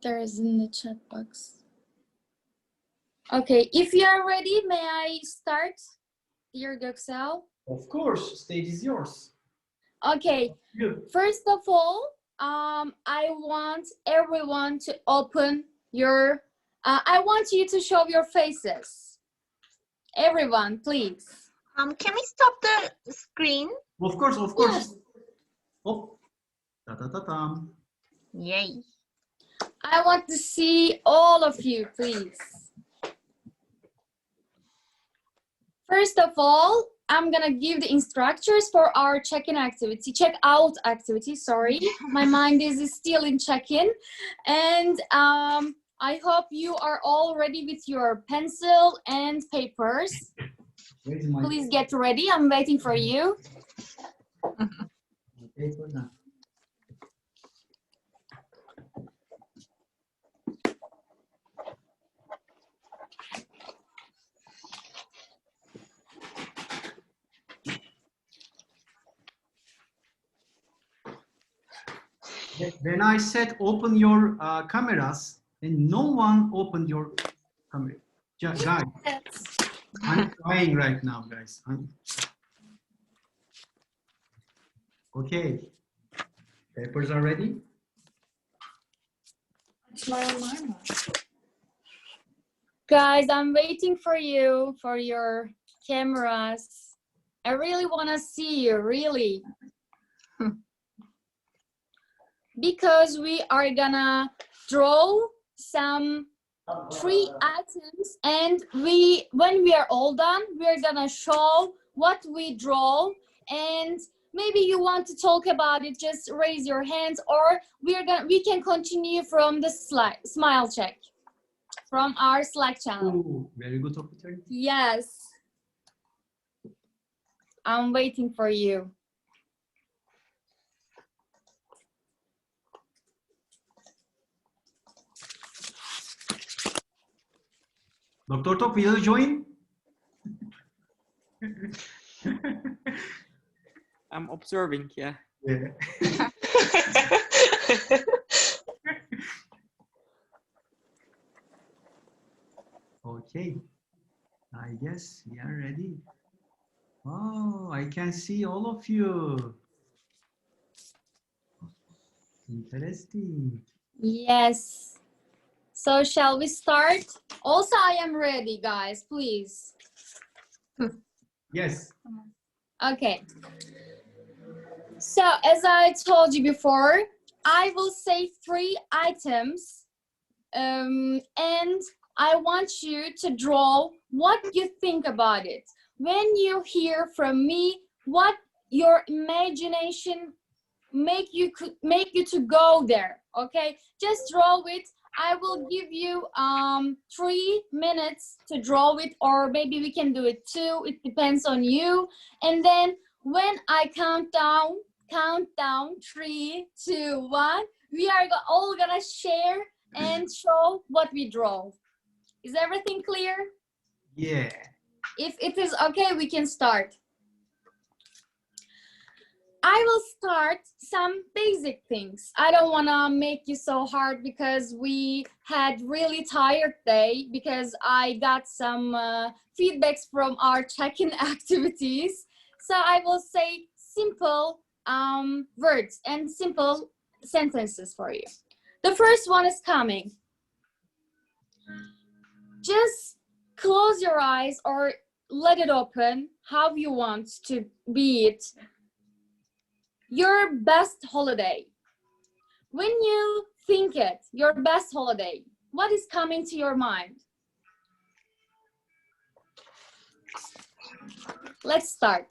There is in the chat box. Okay, if you are ready, may I start, dear Göksel?
Of course, stage is yours.
Okay, first of all, I want everyone to open your, I want you to show your faces. Everyone, please.
Can we stop the screen?
Of course. Yes. Oh.
Yay.
I want to see all of you, please. First of all, I'm gonna give the instructions for our check-in activity, check-out activity, sorry. My mind is still in check-in. And I hope you are all ready with your pencil and papers. Please get ready, I'm waiting for you.
When I said open your cameras, and no one opened your camera. Guys, I'm trying right now, guys. Okay. Papers are ready?
Guys, I'm waiting for you, for your cameras. I really want to see you, really. Because we are gonna draw some 3 items, and when we are all done, we're gonna show what we draw. And maybe you want to talk about it, just raise your hands, or we can continue from the smile check from our Slack channel.
Ooh, very good opportunity.
Yes, I'm waiting for you.
Dr. Top, will you join?
I'm observing, yeah.
Yeah. Okay, I guess we are ready. Oh, I can see all of you. Interesting.
Yes. So shall we start? Also, I am ready, guys, please.
Yes.
Okay. So as I told you before, I will say 3 items, and I want you to draw what you think about it. When you hear from me, what your imagination make you to go there. Okay, just draw it. I will give you 3 minutes to draw it, or maybe we can do it 2. It depends on you. And then when I count down 3, 2, 1, we are all gonna share and show what we draw. Is everything clear?
Yeah.
If it is okay, we can start. I will start some basic things. I don't want to make you so hard because we had really tired day, because I got some feedbacks from our check-in activities. So I will say simple words and simple sentences for you. The first one is coming. Just close your eyes or let it open, how you want to be it. Your best holiday. When you think it, your best holiday, what is coming to your mind? Let's start.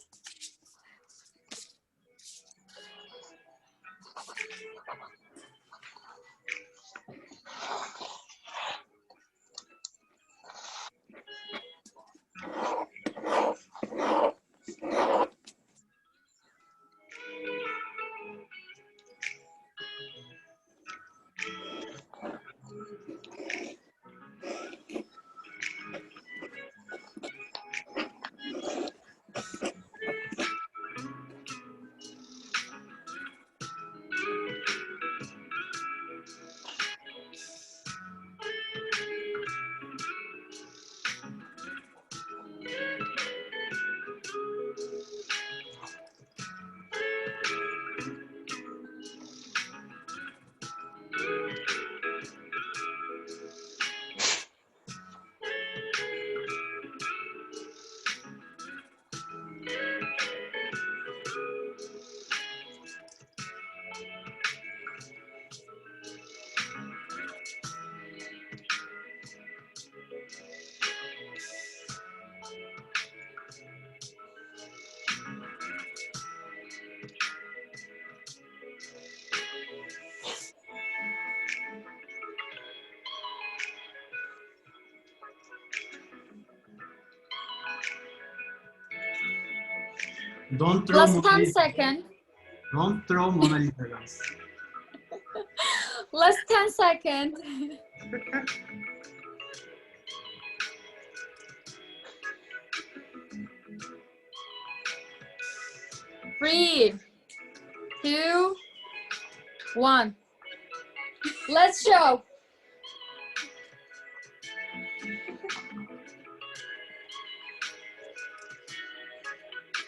Don't throw
Last 10 seconds.
Don't throw Mona Lisa, guys.
Last 10 seconds. 3, 2, 1. Let's show.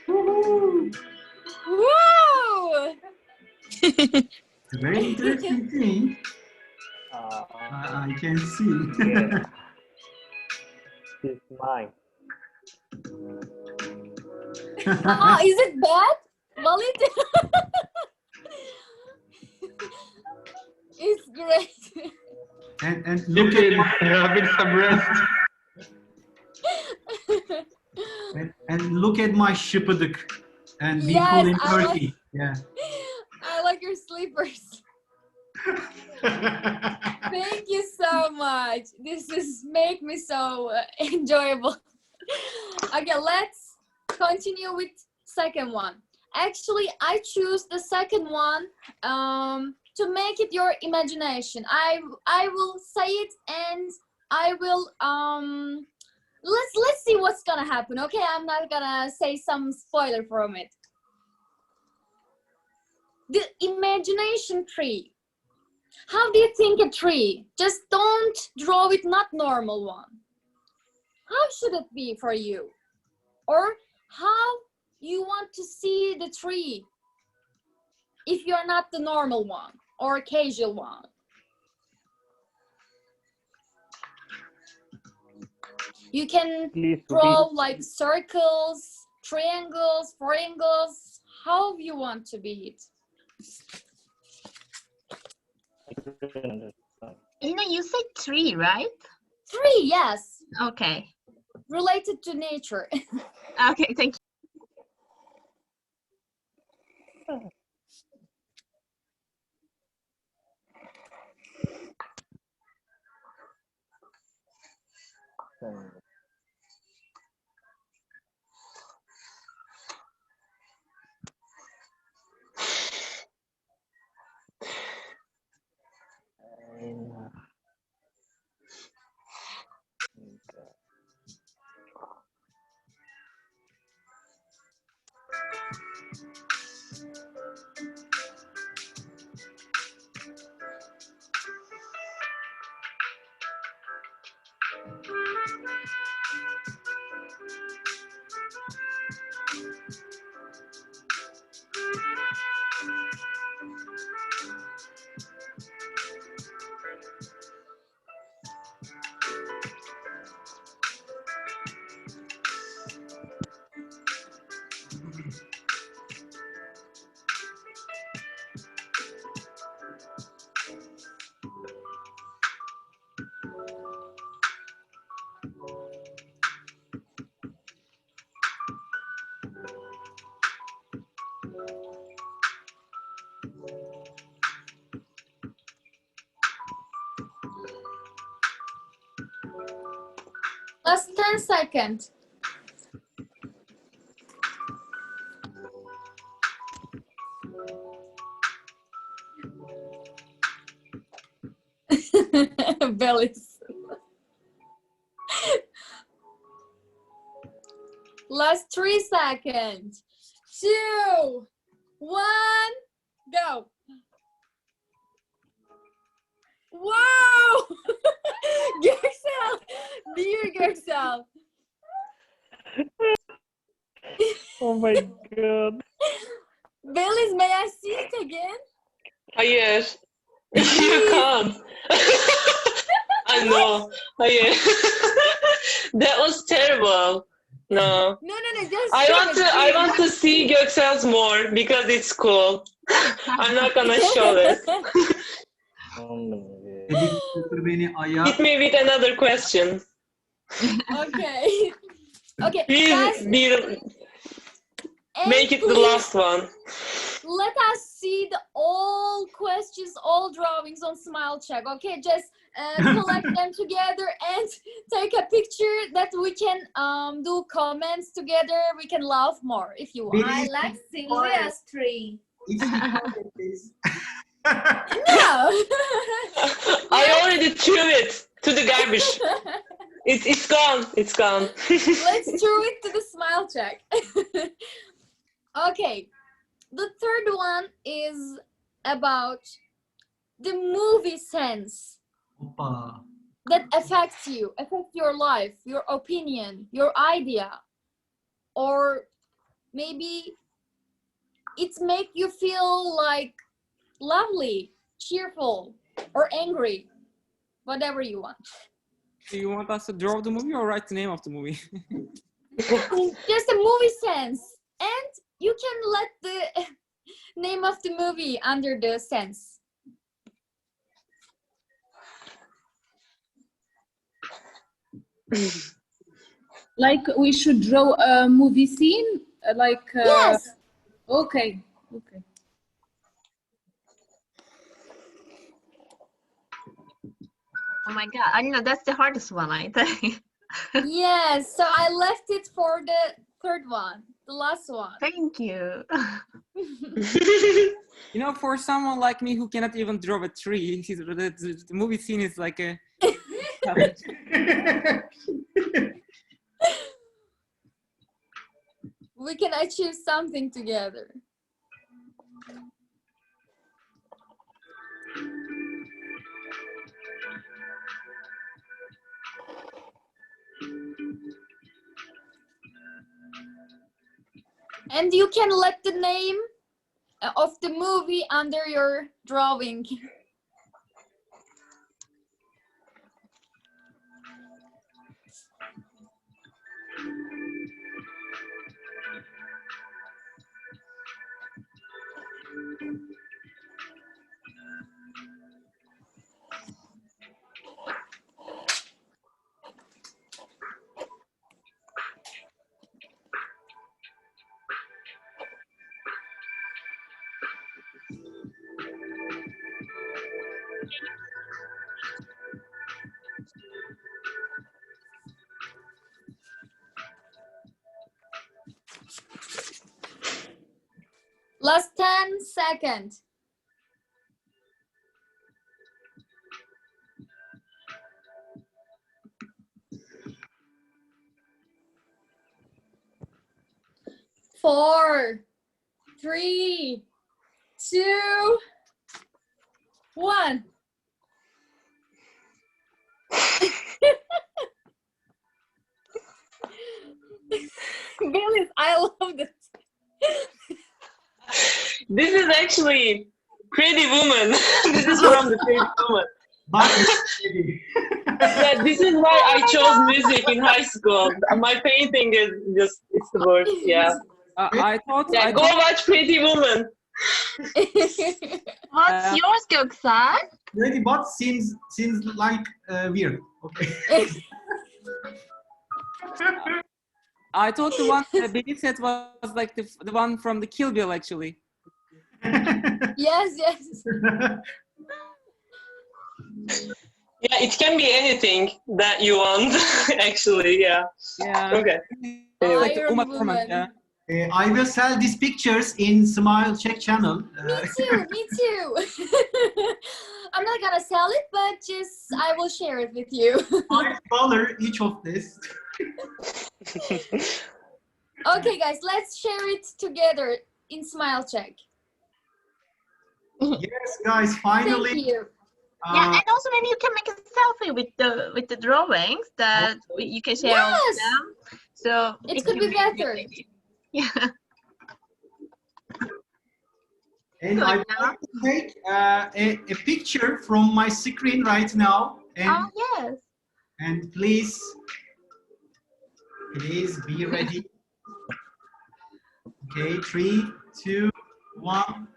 Woohoo!
Whoa!
Very interesting thing. I can see.
Yeah. It's mine.
Oh, is it bad? Walid? It's great.
And look at
having some rest.
and look at my şıpıdık and people
Yes,
in
I
Turkey.
like,
Yeah.
I like your sleepers. Thank you so much. This is make me so enjoyable. Okay, let's continue with second one. Actually, I choose the second one to make it your imagination. I will say it and I will let's see what's gonna happen. Okay, I'm not gonna say some spoiler from it. The imagination tree. How do you think a tree? Just don't draw it, not normal one. How should it be for you? Or how you want to see the tree if you're not the normal one or casual one? You can draw like circles, triangles, four angles, how you want to be it.
You said tree, right?
Tree, yes.
Okay.
Related to nature.
Okay, thank you.
Last 10 seconds. Bellies. Last 3 seconds. 2, 1, go. Wow! Göksel! Dear Göksel!
Oh my god.
Bellies, may I see it again?
Yes. You can't. I know. Yes. That was terrible. No.
No, just
I want to see Göksel's more because it's cool. I'm not gonna show it. Hit me with another question.
Okay. Okay.
Please
Guys,
make it the last one.
Let us see the all questions, all drawings on Smile Check. Okay, just collect them together and take a picture that we can do comments together. We can laugh more if you want.
I like Sylvia's tree.
No.
I already threw it to the garbage. It's gone. It's gone.
Let's throw it to the Smile Check. Okay. The third one is about the movie sense that affects you, affects your life, your opinion, your idea, or maybe it's make you feel like lovely, cheerful, or angry, whatever you want.
Do you want us to draw the movie or write the name of the movie?
Just a movie sense, and you can let the name of the movie under the sense.
Like we should draw a movie scene, like
yes.
Okay.
Oh my God, I know that's the hardest one, I think.
Yes, so I left it for the third one, the last one.
Thank you.
You know, for someone like me who cannot even draw a tree, the movie scene is like a challenge.
We can achieve something together. And you can let the name of the movie under your drawing. Last 10 seconds. Four, 3, 2, 1. Billy, I love this.
This is actually Pretty Woman. This is from the Pretty Woman. Yeah, this is why I chose music in high school. My painting is just, it's the worst, yeah.
I thought...
Yeah, go watch Pretty Woman.
What's yours, Göksel?
Pretty but seems like weird. Okay.
I thought the one Billy said was like the one from the Kill Bill, actually.
Yes.
Yeah, it can be anything that you want, actually, yeah.
Yeah.
Okay. Anyway.
Like the Uma Thurman, yeah.
I will sell these pictures in Smile Check channel.
Me too. I'm not gonna sell it, but just I will share it with you.
$5 each of this.
Okay, guys, let's share it together in Smile Check.
Yes, guys, finally.
Thank you.
Yeah, and also maybe you can make a selfie with the drawings that you can share all of them. So
it could be better.
Yeah.
And I want to take a picture from my screen right now. And,
yes.
And please be ready. Okay, 3, 2, 1.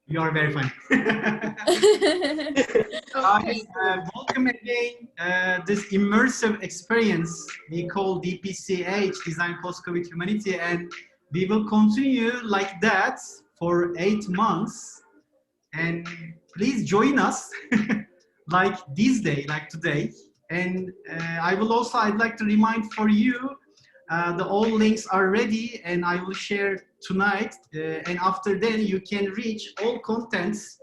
You are very funny. Guys, welcome again. This immersive experience we call DPCH, Design Post-COVID Humanity, and we will continue like that for 8 months. And please join us like this day, like today. And I'd like to remind for you, all links are ready and I will share tonight. And after then you can reach all contents,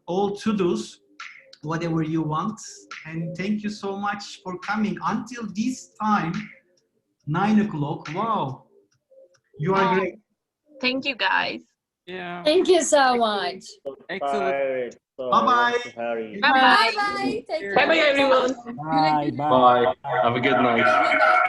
all to-dos, whatever you want. And thank you so much for coming until this time, 9 o'clock. Wow, you are great.
Thank you, guys.
Yeah.
Thank you so much.
Excellent.
Bye-bye.
Bye-bye.
Bye-bye, everyone.
Bye. Bye. Have a good night.